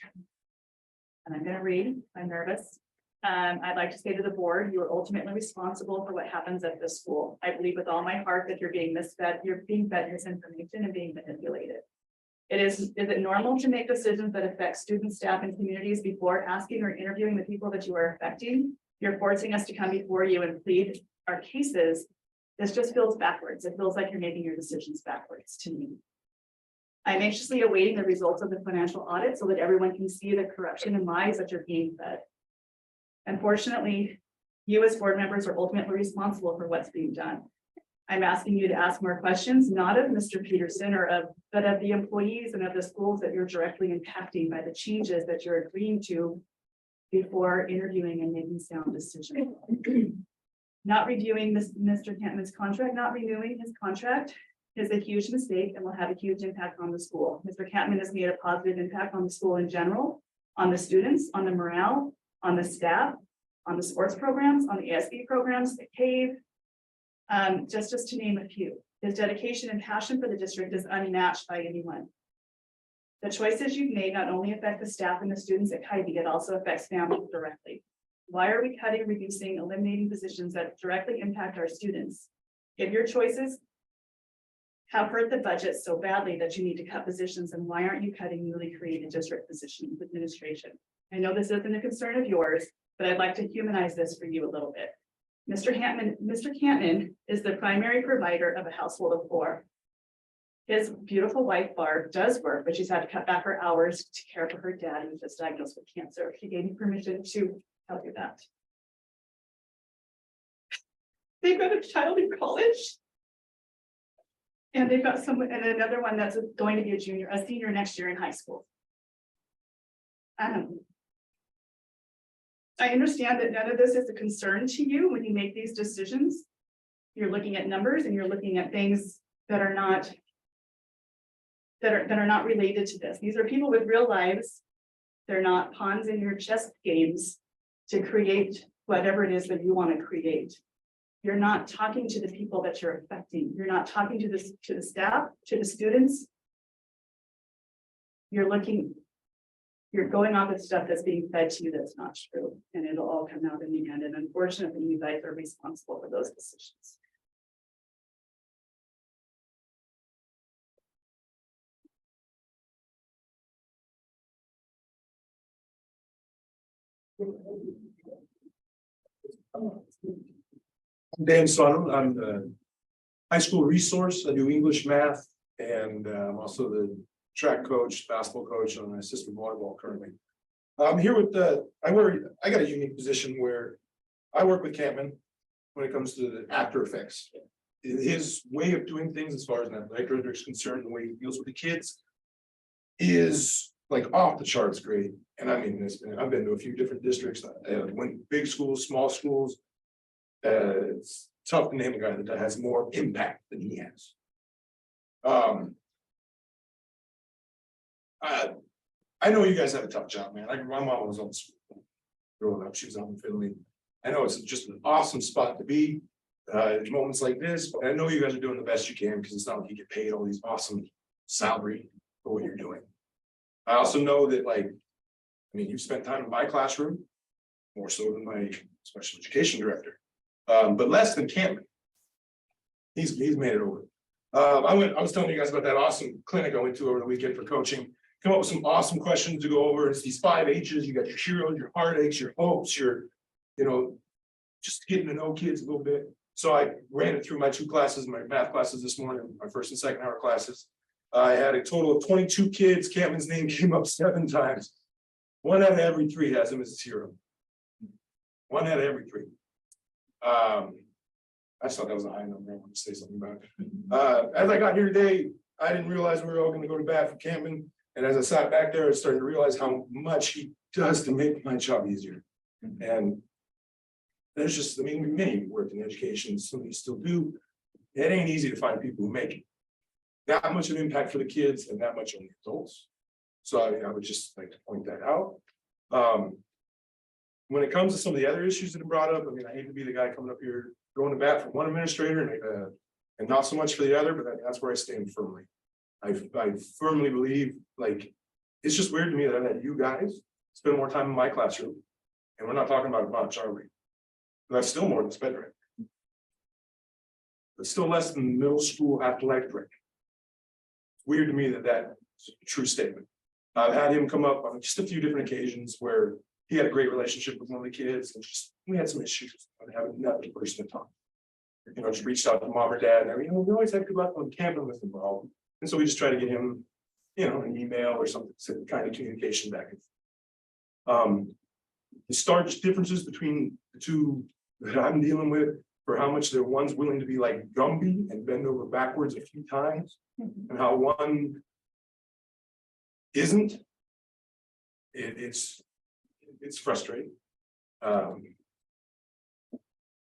And I'm gonna read, I'm nervous. I'd like to say to the board, you are ultimately responsible for what happens at this school. I believe with all my heart that you're being fed misinformation and being manipulated. Is it normal to make decisions that affect students, staff, and communities before asking or interviewing the people that you are affecting? You're forcing us to come before you and plead our cases. This just feels backwards. It feels like you're making your decisions backwards to me. I'm anxiously awaiting the results of the financial audit so that everyone can see the corruption and lies that you're being fed. Unfortunately, you as board members are ultimately responsible for what's being done. I'm asking you to ask more questions, not of Mr. Peterson but of the employees and of the schools that you're directly impacting by the changes that you're agreeing to before interviewing and making sound decisions. Not reviewing Mr. Cantman's contract, not renewing his contract is a huge mistake and will have a huge impact on the school. Mr. Cantman has made a positive impact on the school in general, on the students, on the morale, on the staff, on the sports programs, on the ASB programs, the CAVE, just to name a few. His dedication and passion for the district is unmatched by anyone. The choices you've made not only affect the staff and the students at Kaibi, it also affects families directly. Why are we cutting, reducing, eliminating positions that directly impact our students? If your choices have hurt the budget so badly that you need to cut positions, and why aren't you cutting newly created district positions with administration? I know this isn't a concern of yours, but I'd like to humanize this for you a little bit. Mr. Cantman is the primary provider of a household of 4. His beautiful wife, Barb, does work, but she's had to cut back her hours to care for her dad who was just diagnosed with cancer. She gave me permission to tell you that. They've got a child in college. And they've got someone and another one that's going to be a senior next year in high school. I understand that none of this is a concern to you when you make these decisions. You're looking at numbers and you're looking at things that are not related to this. These are people with real lives. They're not pawns in your chess games to create whatever it is that you want to create. You're not talking to the people that you're affecting. You're not talking to the staff, to the students. You're going off of stuff that's being fed to you that's not true, and it'll all come out in the end. And unfortunately, you guys are responsible for those decisions. I'm Dan Sonum. I'm the high school resource. I do English, math, and I'm also the track coach, basketball coach, and an assistant volleyball currently. I'm here with I got a unique position where I work with Campman when it comes to the after effects. His way of doing things as far as an athletic director is concerned, the way he deals with the kids is like off the charts great. And I mean, I've been to a few different districts. Went big schools, small schools. It's tough to name a guy that has more impact than he has. I know you guys have a tough job, man. My mom was on school growing up. She was out in Finley. I know it's just an awesome spot to be. Moments like this, but I know you guys are doing the best you can because it's not like you get paid all these awesome salary for what you're doing. I also know that like I mean, you've spent time in my classroom, more so than my special education director, but less than Cameron. He's made it over. I was telling you guys about that awesome clinic I went to over the weekend for coaching. Come up with some awesome questions to go over. It's these 5 H's. You got your heroes, your heartaches, your hopes, your, just getting to know kids a little bit. So I ran it through my 2 classes, my math classes this morning, my first and second hour classes. I had a total of 22 kids. Cameron's name came up 7 times. 1 out of every 3 has him as his hero. 1 out of every 3. I just thought that was a high number. I wanted to say something about it. As I got here today, I didn't realize we were all going to go to bat for Cameron. And as I sat back there, I started to realize how much he does to make my job easier. And there's just, many worked in education, some of you still do. It ain't easy to find people who make that much of an impact for the kids and that much on the adults. So I would just like to point that out. When it comes to some of the other issues that are brought up, I hate to be the guy coming up here going to bat for one administrator and not so much for the other, but that's where I stand firmly. I firmly believe, it's just weird to me that I let you guys spend more time in my classroom, and we're not talking about a bunch, are we? That's still more than sped director. But still less than middle school athletic director. It's weird to me that that's a true statement. I've had him come up on just a few different occasions where he had a great relationship with one of the kids, and we had some issues on having another person to talk. Just reached out to mom or dad, and we always had good luck on camping with him. And so we just try to get him, an email or something, some kind of communication back. The stark differences between the 2 that I'm dealing with, for how much one's willing to be like Gumby and bend over backwards a few times, and how one isn't. It's frustrating.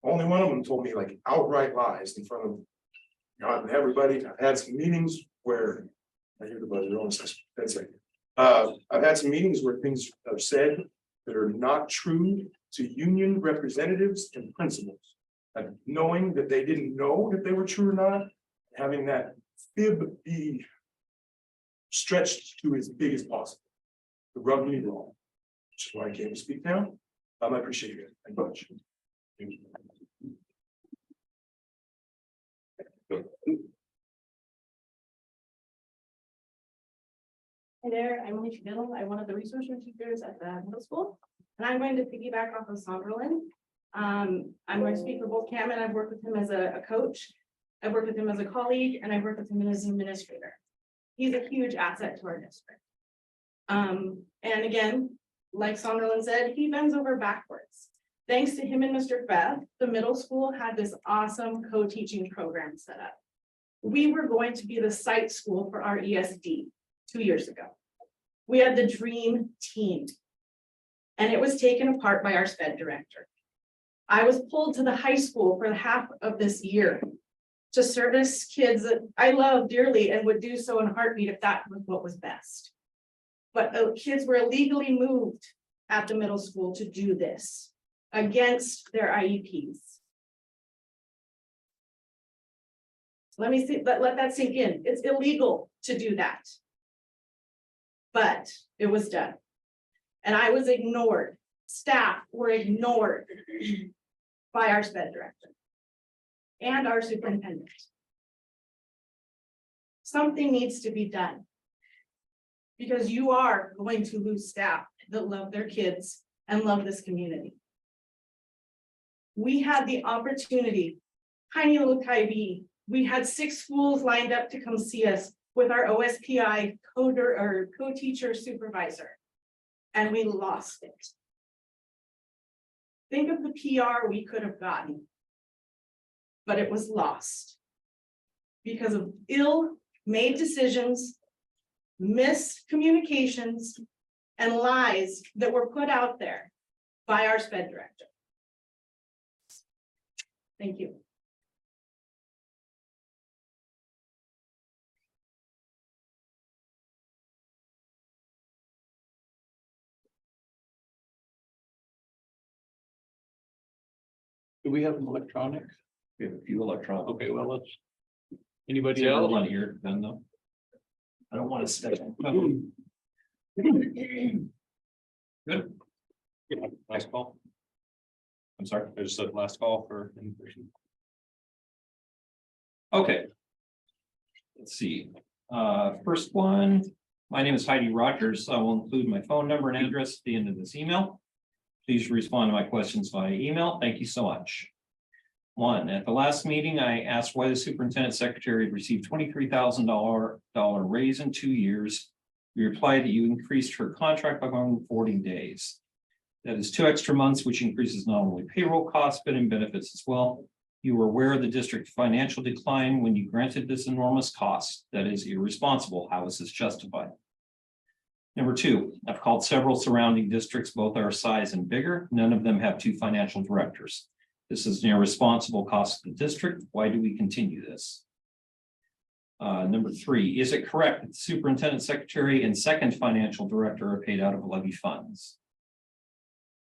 Only one of them told me outright lies in front of God and everybody. I've had some meetings where I hear the buzzer on that's right. I've had some meetings where things are said that are not true to union representatives and principals. Knowing that they didn't know if they were true or not, having that fib be stretched to as big as possible. To rub me wrong. Which is why I came to speak now. I appreciate it. Thank you much. Hi there, I'm Alicia Biddle. I'm one of the resource room teachers at the middle school, and I'm going to piggyback off of Sunderland. I'm going to speak for both Cam, and I've worked with him as a coach. I've worked with him as a colleague, and I've worked with him as an administrator. He's a huge asset to our district. And again, like Sunderland said, he bends over backwards. Thanks to him and Mr. Feth, the middle school had this awesome co-teaching program set up. We were going to be the site school for our ESD 2 years ago. We had the dream team, and it was taken apart by our SPED director. I was pulled to the high school for half of this year to service kids that I love dearly and would do so in a heartbeat if that was what was best. But kids were illegally moved at the middle school to do this against their IEPs. Let that sink in. It's illegal to do that. But it was done. And I was ignored. Staff were ignored by our SPED director and our superintendent. Something needs to be done. Because you are going to lose staff that love their kids and love this community. We had the opportunity, tiny little Tybee, we had 6 schools lined up to come see us with our OSPI coder or co-teacher supervisor, and we lost it. Think of the PR we could have gotten, but it was lost because of ill-made decisions, miscommunications, and lies that were put out there by our SPED director. Thank you. Do we have an electronic? We have a few electronic. Okay, well, let's. Anybody Another else? one here, then though. I don't want to step. Good. Yeah, last call. I'm sorry. I just said last call for in person. Okay. Let's see. First one, my name is Heidi Rogers. I will include my phone number and address at the end of this email. Please respond to my questions via email. Thank you so much. One, at the last meeting, I asked why the superintendent secretary had received $23,000 raise in 2 years. You replied that you increased her contract by 140 days. That is 2 extra months, which increases not only payroll costs, but in benefits as well. You were aware of the district financial decline when you granted this enormous cost. That is irresponsible. How is this justified? Number 2, I've called several surrounding districts, both our size and bigger. None of them have 2 financial directors. This is an irresponsible cost of the district. Why do we continue this? Number 3, is it correct that the superintendent secretary and second financial director are paid out of levy funds?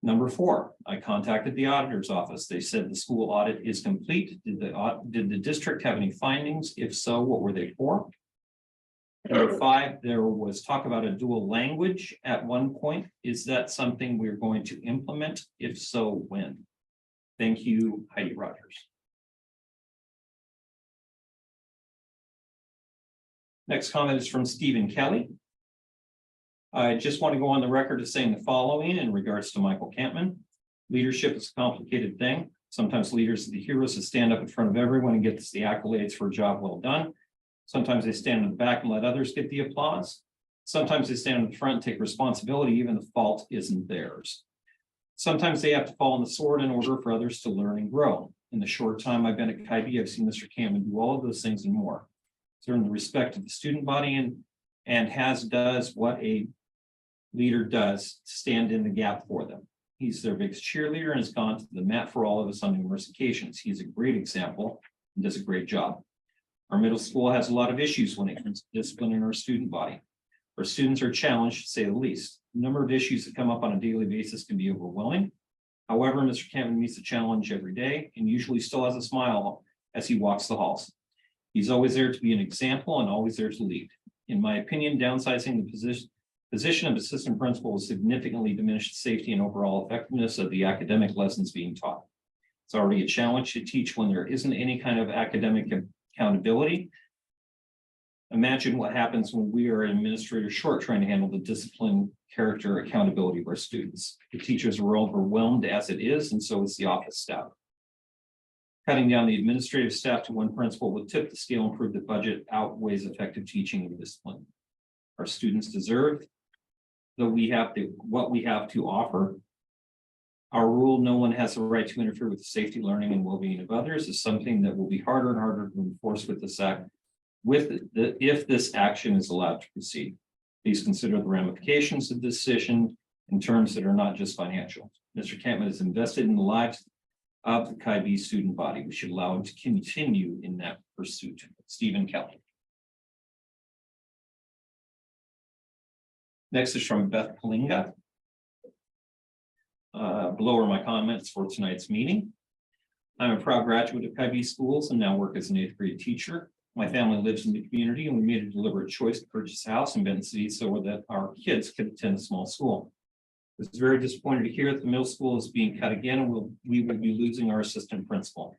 Number 4, I contacted the auditor's office. They said the school audit is complete. Did the district have any findings? If so, what were they for? Number 5, there was talk about a dual language at one point. Is that something we're going to implement? If so, when? Thank you, Heidi Rogers. Next comment is from Stephen Kelly. I just want to go on the record as saying the following in regards to Michael Campman. Leadership is a complicated thing. Sometimes leaders are the heroes that stand up in front of everyone and get the accolades for a job well done. Sometimes they stand in the back and let others get the applause. Sometimes they stand in the front and take responsibility, even if the fault isn't theirs. Sometimes they have to fall on the sword in order for others to learn and grow. In the short time I've been at Kaibi, I've seen Mr. Campman do all of those things and more. To earn the respect of the student body and does what a leader does, stand in the gap for them. He's their biggest cheerleader and has gone to the mat for all of us on numerous occasions. He's a great example and does a great job. Our middle school has a lot of issues when it comes to discipline in our student body. Our students are challenged, to say the least. The number of issues that come up on a daily basis can be overwhelming. However, Mr. Campman meets the challenge every day and usually still has a smile as he walks the halls. He's always there to be an example and always there to lead. In my opinion, downsizing the position of assistant principal will significantly diminish the safety and overall effectiveness of the academic lessons being taught. It's already a challenge to teach when there isn't any kind of academic accountability. Imagine what happens when we are administrators short trying to handle the discipline, character, accountability of our students. The teachers are overwhelmed as it is, and so is the office staff. Cutting down the administrative staff to one principal would tip the scale and prove that budget outweighs effective teaching and discipline. Our students deserve what we have to offer. Our rule, no one has the right to interfere with the safety, learning, and well-being of others, is something that will be harder and harder to enforce with this act. If this action is allowed to proceed. Please consider the ramifications of this decision in terms that are not just financial. Mr. Campman is invested in the lives of the Kaibi student body. We should allow him to continue in that pursuit. Stephen Kelly. Next is from Beth Kalinga. Below are my comments for tonight's meeting. I'm a proud graduate of Kaibi schools and now work as an 8th grade teacher. My family lives in the community and we made a deliberate choice to purchase a house in Benton City so that our kids could attend a small school. I was very disappointed to hear that the middle school is being cut again and we will be losing our assistant principal.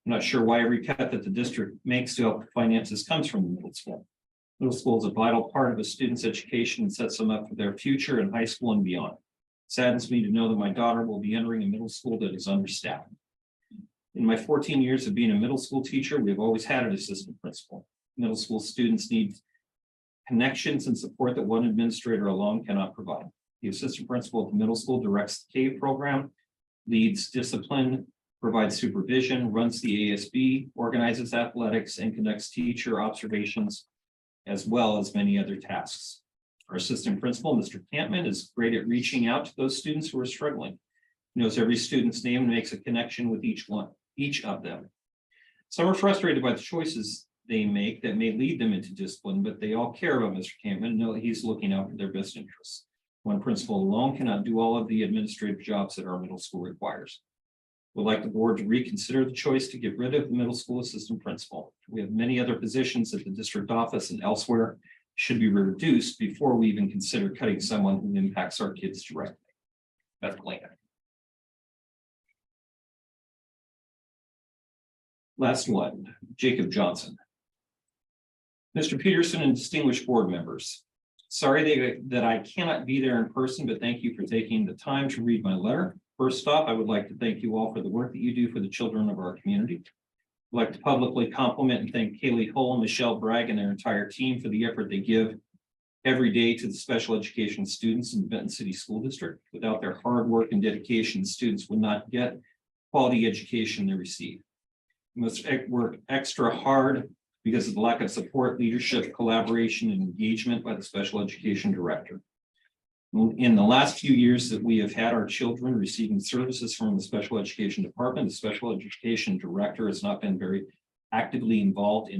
I'm not sure why every cut that the district makes to help finances comes from the middle school. Middle school is a vital part of a student's education and sets them up for their future in high school and beyond. It saddens me to know that my daughter will be entering a middle school that is understaffed. In my 14 years of being a middle school teacher, we've always had an assistant principal. Middle school students need connections and support that one administrator alone cannot provide. The assistant principal at the middle school directs the CAVE program, leads discipline, provides supervision, runs the ASB, organizes athletics, and conducts teacher observations, as well as many other tasks. Our assistant principal, Mr. Campman, is great at reaching out to those students who are struggling. He knows every student's name and makes a connection with each of them. Some are frustrated by the choices they make that may lead them into discipline, but they all care about Mr. Campman and know that he's looking out for their best interests. One principal alone cannot do all of the administrative jobs that our middle school requires. We'd like the board to reconsider the choice to get rid of the middle school assistant principal. We have many other positions at the district office and elsewhere should be reduced before we even consider cutting someone who impacts our kids directly. Beth Blank. Last one, Jacob Johnson. Mr. Peterson and distinguished board members. Sorry that I cannot be there in person, but thank you for taking the time to read my letter. First off, I would like to thank you all for the work that you do for the children of our community. I'd like to publicly compliment and thank Kaylee Hull, Michelle Bragg, and their entire team for the effort they give every day to the special education students in the Benton City School District. Without their hard work and dedication, students would not get quality education they receive. You must work extra hard because of the lack of support, leadership, collaboration, and engagement by the special education director. In the last few years that we have had our children receiving services from the special education department, the special education director has not been very actively involved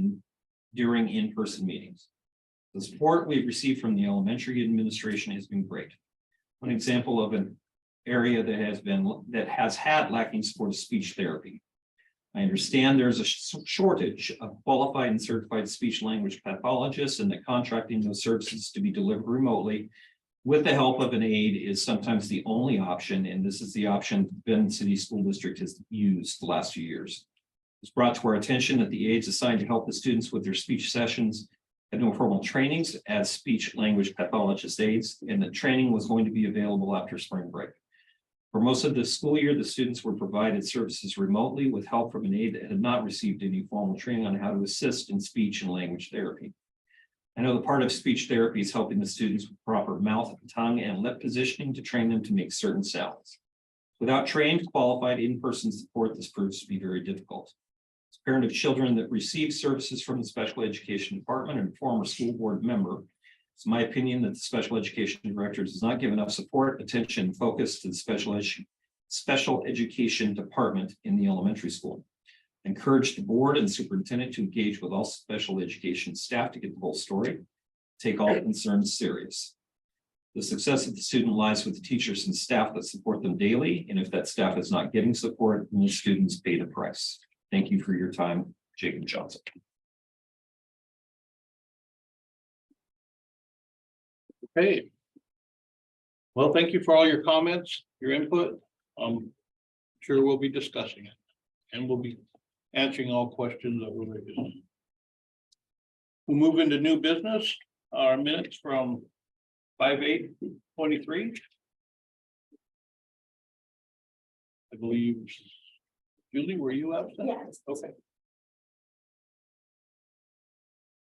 during in-person meetings. The support we've received from the elementary administration has been great. One example of an area that has had lacking support is speech therapy. I understand there's a shortage of qualified and certified speech language pathologists, and that contracting those services to be delivered remotely with the help of an aide is sometimes the only option, and this is the option the Benton City School District has used the last few years. It's brought to our attention that the aides assigned to help the students with their speech sessions had no formal trainings as speech language pathologist aides, and the training was going to be available after spring break. For most of the school year, the students were provided services remotely with help from an aide that had not received any formal training on how to assist in speech and language therapy. I know the part of speech therapy is helping the students with proper mouth, tongue, and lip positioning to train them to make certain sounds. Without trained, qualified in-person support, this proves to be very difficult. As a parent of children that receive services from the special education department and former school board member, it's my opinion that the special education director does not give enough support, attention, and focus to the special education department in the elementary school. Encourage the board and superintendent to engage with all special education staff to get the whole story. Take all concerns serious. The success of the student lies with the teachers and staff that support them daily, and if that staff is not getting support, then the students pay the price. Thank you for your time, Jacob Johnson. Okay. Well, thank you for all your comments, your input. Sure we'll be discussing it and we'll be answering all questions that were raised. We'll move into new business, our minutes from 5/8/23. I believe, Julie, were you absent? Yes. Okay.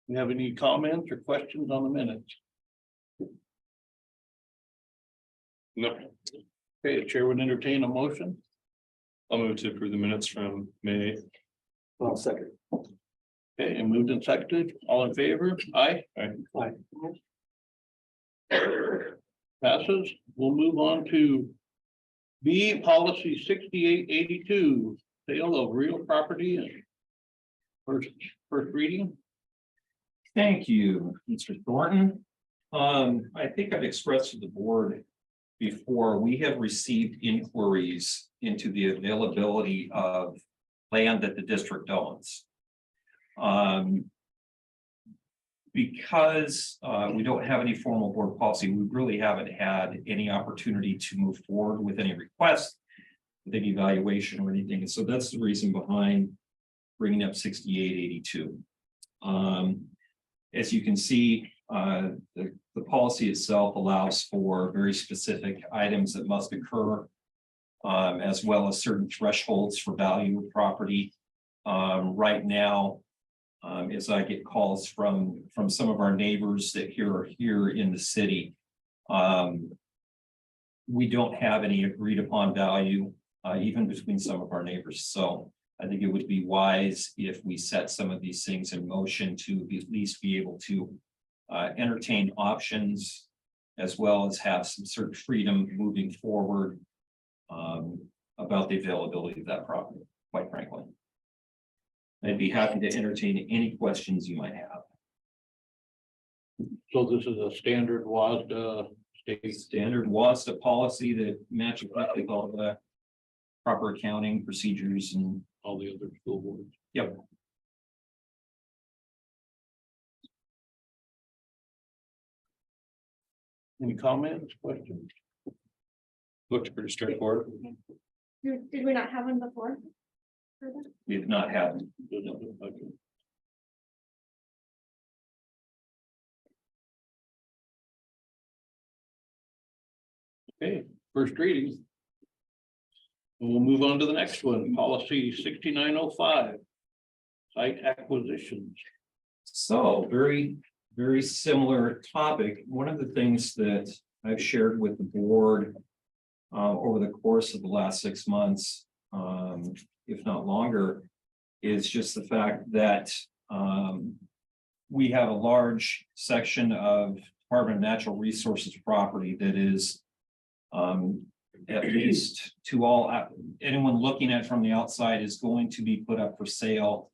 You have any comments or questions on the minutes? No. Okay, the chair would entertain a motion. I'll move to approve the minutes from May 8th. Well, second. Okay, and moved and seconded, all in favor? Aye. Aye. Passes. We'll move on to B, policy 6882, sale of real property and first reading. Thank you, Mr. Thornton. I think I've expressed to the board before, we have received inquiries into the availability of land that the district owns. Because we don't have any formal board policy, we really haven't had any opportunity to move forward with any requests, with any evaluation or anything. And so that's the reason behind bringing up 6882. As you can see, the policy itself allows for very specific items that must occur, as well as certain thresholds for value of property. Right now, as I get calls from some of our neighbors that are here in the city, we don't have any agreed upon value, even between some of our neighbors. So I think it would be wise if we set some of these things in motion to at least be able to entertain options, as well as have some certain freedom moving forward about the availability of that property, quite frankly. I'd be happy to entertain any questions you might have. So this is a standard WASDA state. Standard WASDA policy that matches with all the proper accounting procedures and all the other school boards. Yep. Any comments, questions? Looked pretty straightforward. Did we not have one before? We've not had. Okay, first reading. We'll move on to the next one, policy 6905. Site acquisitions. So very similar topic. One of the things that I've shared with the board over the course of the last 6 months, if not longer, is just the fact that we have a large section of Department of Natural Resources property that is at least to all, anyone looking at it from the outside is going to be put up for sale.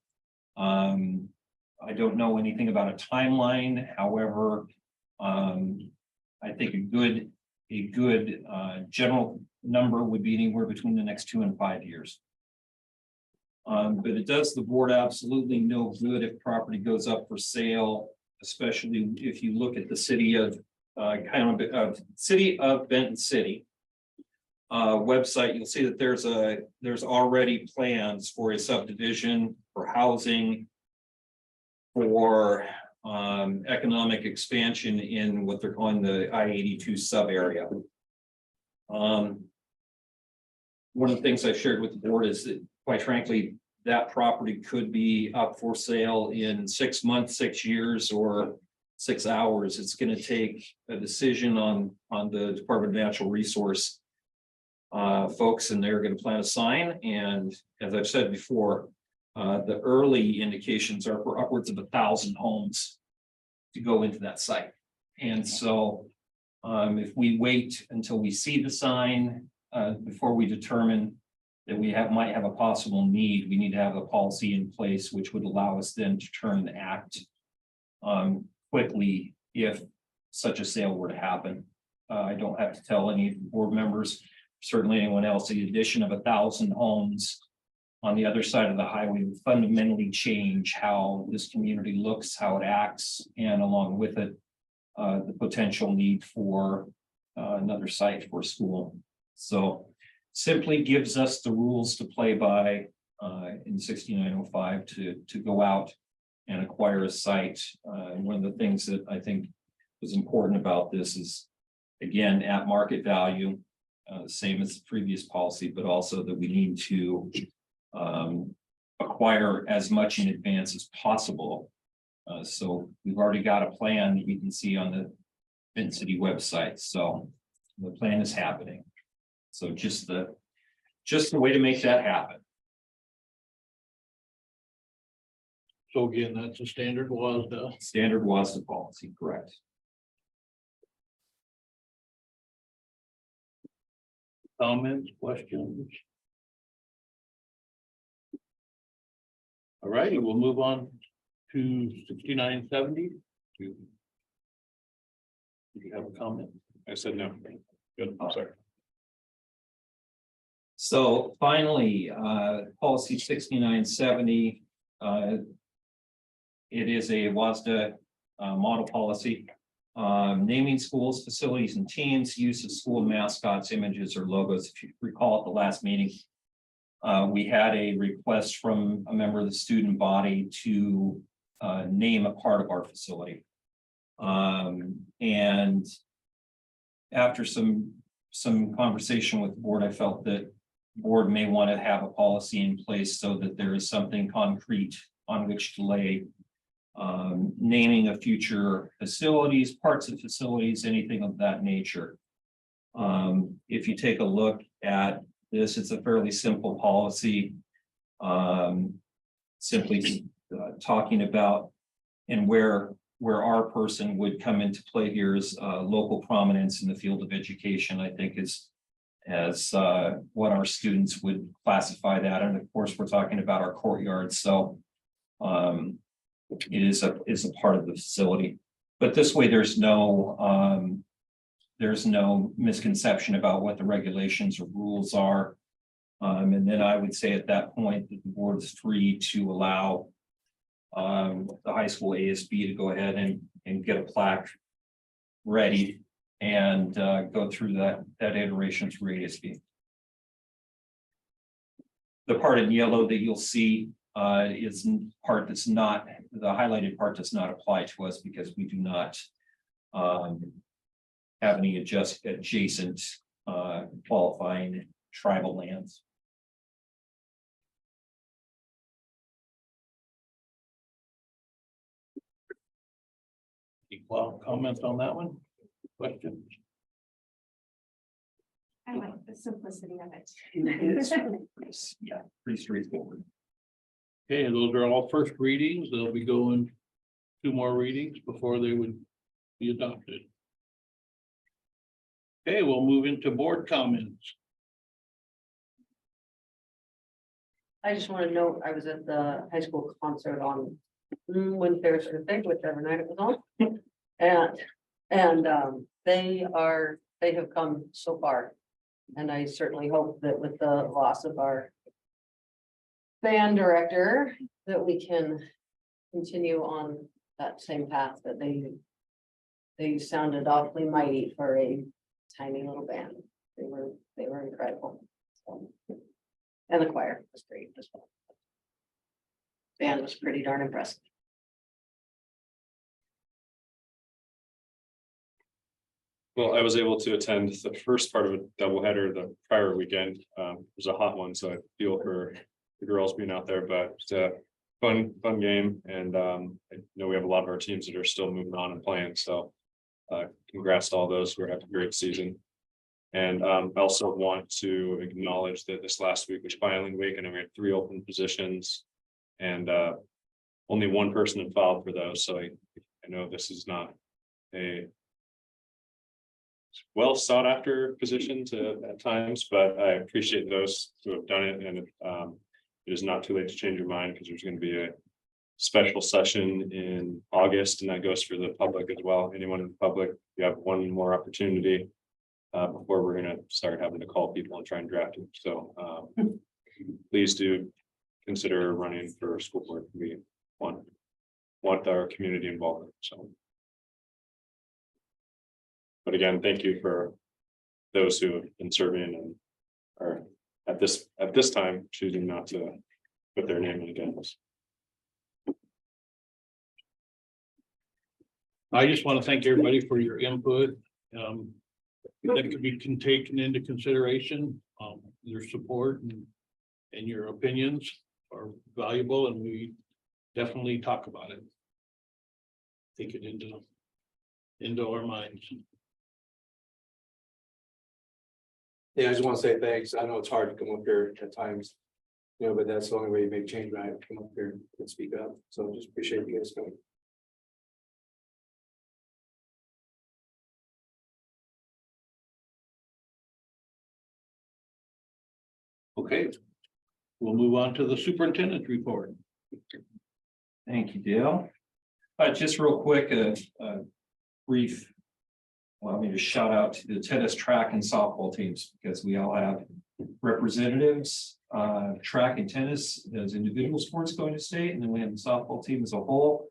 I don't know anything about a timeline, however, I think a good general number would be anywhere between the next 2 and 5 years. But it does the board absolutely no good if property goes up for sale, especially if you look at the city of City of Benton City website. You'll see that there's already plans for a subdivision, for housing, for economic expansion in what they're calling the I-82 sub area. One of the things I've shared with the board is that, quite frankly, that property could be up for sale in 6 months, 6 years, or 6 hours. It's going to take a decision on the Department of Natural Resource folks, and they're going to plant a sign. And as I've said before, the early indications are for upwards of 1,000 homes to go into that site. And so if we wait until we see the sign before we determine that we might have a possible need, we need to have a policy in place which would allow us then to turn and act quickly if such a sale were to happen. I don't have to tell any board members, certainly anyone else, the addition of 1,000 homes on the other side of the highway would fundamentally change how this community looks, how it acts, and along with it, the potential need for another site for a school. So simply gives us the rules to play by in 6905 to go out and acquire a site. And one of the things that I think was important about this is, again, at market value, same as the previous policy, but also that we need to acquire as much in advance as possible. So we've already got a plan that you can see on the Benton City website. So the plan is happening. So just the way to make that happen. So again, that's a standard WASDA. Standard WASDA policy, correct. Comments, questions? All righty, we'll move on to 6970. Do you have a comment? I said no. Good, I'm sorry. So finally, policy 6970. It is a WASDA model policy. Naming schools, facilities, and teams, use of school mascots, images, or logos. If you recall at the last meeting, we had a request from a member of the student body to name a part of our facility. And after some conversation with the board, I felt that the board may want to have a policy in place so that there is something concrete on which to lay naming of future facilities, parts of facilities, anything of that nature. If you take a look at this, it's a fairly simple policy. Simply talking about and where our person would come into play here is local prominence in the field of education, I think is as what our students would classify that. And of course, we're talking about our courtyard. So it is a part of the facility, but this way there's no misconception about what the regulations or rules are. And then I would say at that point that the board is free to allow the high school ASB to go ahead and get a plaque ready and go through that iteration through ASB. The part in yellow that you'll see is part that's not, the highlighted part does not apply to us because we do not have any adjacent qualifying tribal lands. Well, comments on that one? Questions? I like the simplicity of it. Yeah, pretty straightforward. Okay, and those are all first readings. They'll be going 2 more readings before they would be adopted. Okay, we'll move into board comments. I just want to note, I was at the high school concert on Wednesday or Thursday, whichever night it was on. And they have come so far. And I certainly hope that with the loss of our band director, that we can continue on that same path that they sounded awfully mighty for a tiny little band. They were incredible. So, and the choir was great as well. Band was pretty darn impressive. Well, I was able to attend the first part of a doubleheader the prior weekend. It was a hot one, so I feel for the girls being out there, but it's a fun game. And I know we have a lot of our teams that are still moving on and playing. So congrats to all those who are having a great season. And I also want to acknowledge that this last week was filing week, and we had 3 open positions, and only 1 person had filed for those. So I know this is not a well sought after position at times, but I appreciate those who have done it, and it is not too late to change your mind, because there's going to be a special session in August, and that goes for the public as well. Anyone in the public, you have 1 more opportunity before we're going to start having to call people and try and draft them. So please do consider running for school board. We want our community involvement. So. But again, thank you for those who have been serving and are at this time choosing not to put their name in again. I just want to thank everybody for your input. That could be taken into consideration. Your support and your opinions are valuable, and we definitely talk about it. Take it into our minds. Yeah, I just want to say thanks. I know it's hard to come up here at times, but that's the only way you make change, right? Come up here and speak up. So just appreciate you guys coming. Okay, we'll move on to the superintendent's report. Thank you, Dale. Just real quick, a brief. Allow me to shout out to the tennis, track, and softball teams, because we all have representatives, track and tennis as individual sports going to state, and then we have the softball team as a whole.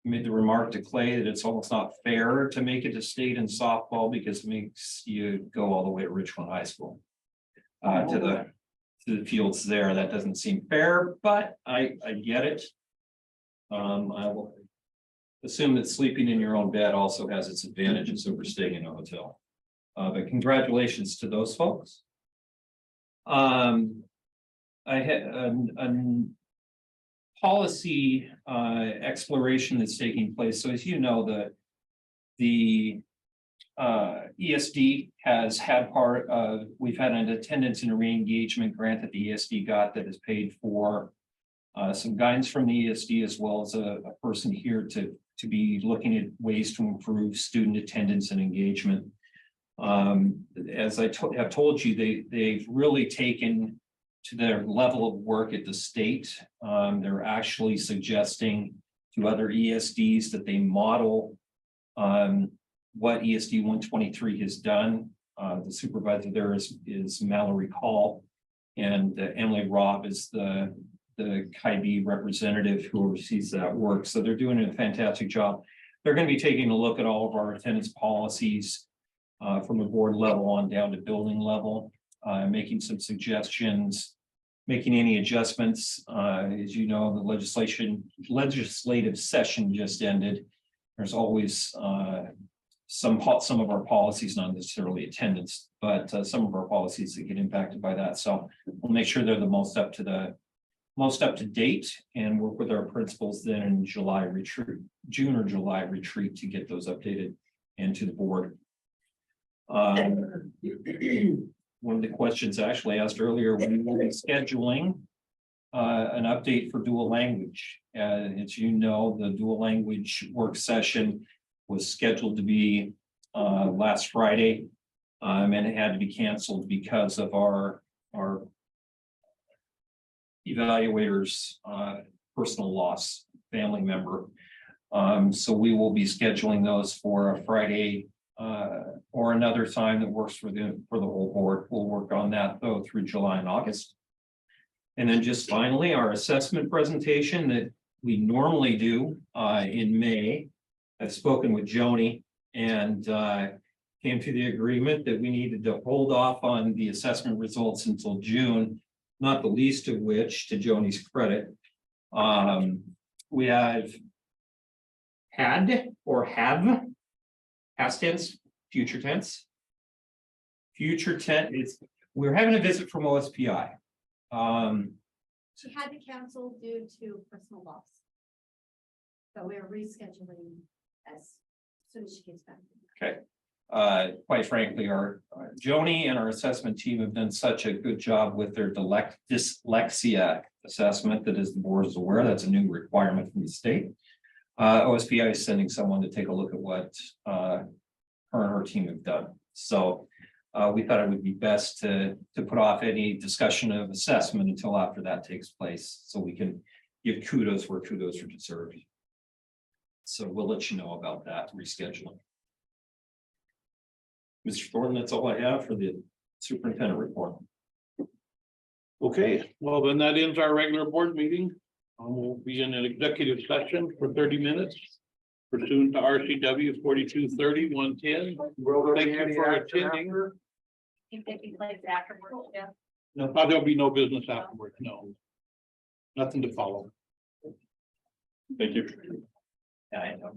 I made the remark to Clay that it's almost not fair to make it to state in softball, because it makes you go all the way to Richland High School. To the fields there. That doesn't seem fair, but I get it. I will assume that sleeping in your own bed also has its advantages over staying in a hotel. But congratulations to those folks. I had a policy exploration that's taking place. So as you know, the ESD has had we've had an attendance and a re-engagement grant that the ESD got that is paid for some guidance from the ESD, as well as a person here to be looking at ways to improve student attendance and engagement. As I have told you, they've really taken to their level of work at the state. They're actually suggesting to other ESDs that they model what ESD 123 has done. The supervisor there is Mallory Call, and Emily Robb is the KIB representative who oversees that work. So they're doing a fantastic job. They're going to be taking a look at all of our attendance policies from the board level on down to building level, making some suggestions, making any adjustments. As you know, the legislative session just ended. There's always some of our policies, not necessarily attendance, but some of our policies that get impacted by that. So we'll make sure they're the most up to date and work with our principals then in July retreat, June or July retreat to get those updated and to the board. One of the questions actually asked earlier, we will be scheduling an update for dual language. As you know, the dual language work session was scheduled to be last Friday. And it had to be canceled because of our evaluators personal loss, family member. So we will be scheduling those for a Friday or another time that works for the whole board. We'll work on that though through July and August. And then just finally, our assessment presentation that we normally do in May. I've spoken with Joni and came to the agreement that we needed to hold off on the assessment results until June, not the least of which, to Joni's credit, we have had or have past tense, future tense. Future tense, we're having a visit from OSPI. She had to cancel due to personal loss. So we're rescheduling as soon as she gets back. Okay. Quite frankly, our Joni and our assessment team have done such a good job with their dyslexia assessment that, as the board is aware, that's a new requirement from the state. OSPI is sending someone to take a look at what her and her team have done. So we thought it would be best to put off any discussion of assessment until after that takes place, so we can give kudos where kudos are deserved. So we'll let you know about that rescheduling. Mr. Thornton, that's all I have for the superintendent report. Okay, well, then that ends our regular board meeting. We'll be in an executive session for 30 minutes pursuant to RCW 4230-110. Thank you for attending. If they can play afterwards, yeah. No, there'll be no business afterwards, no. Nothing to follow. Thank you. Yeah, I know.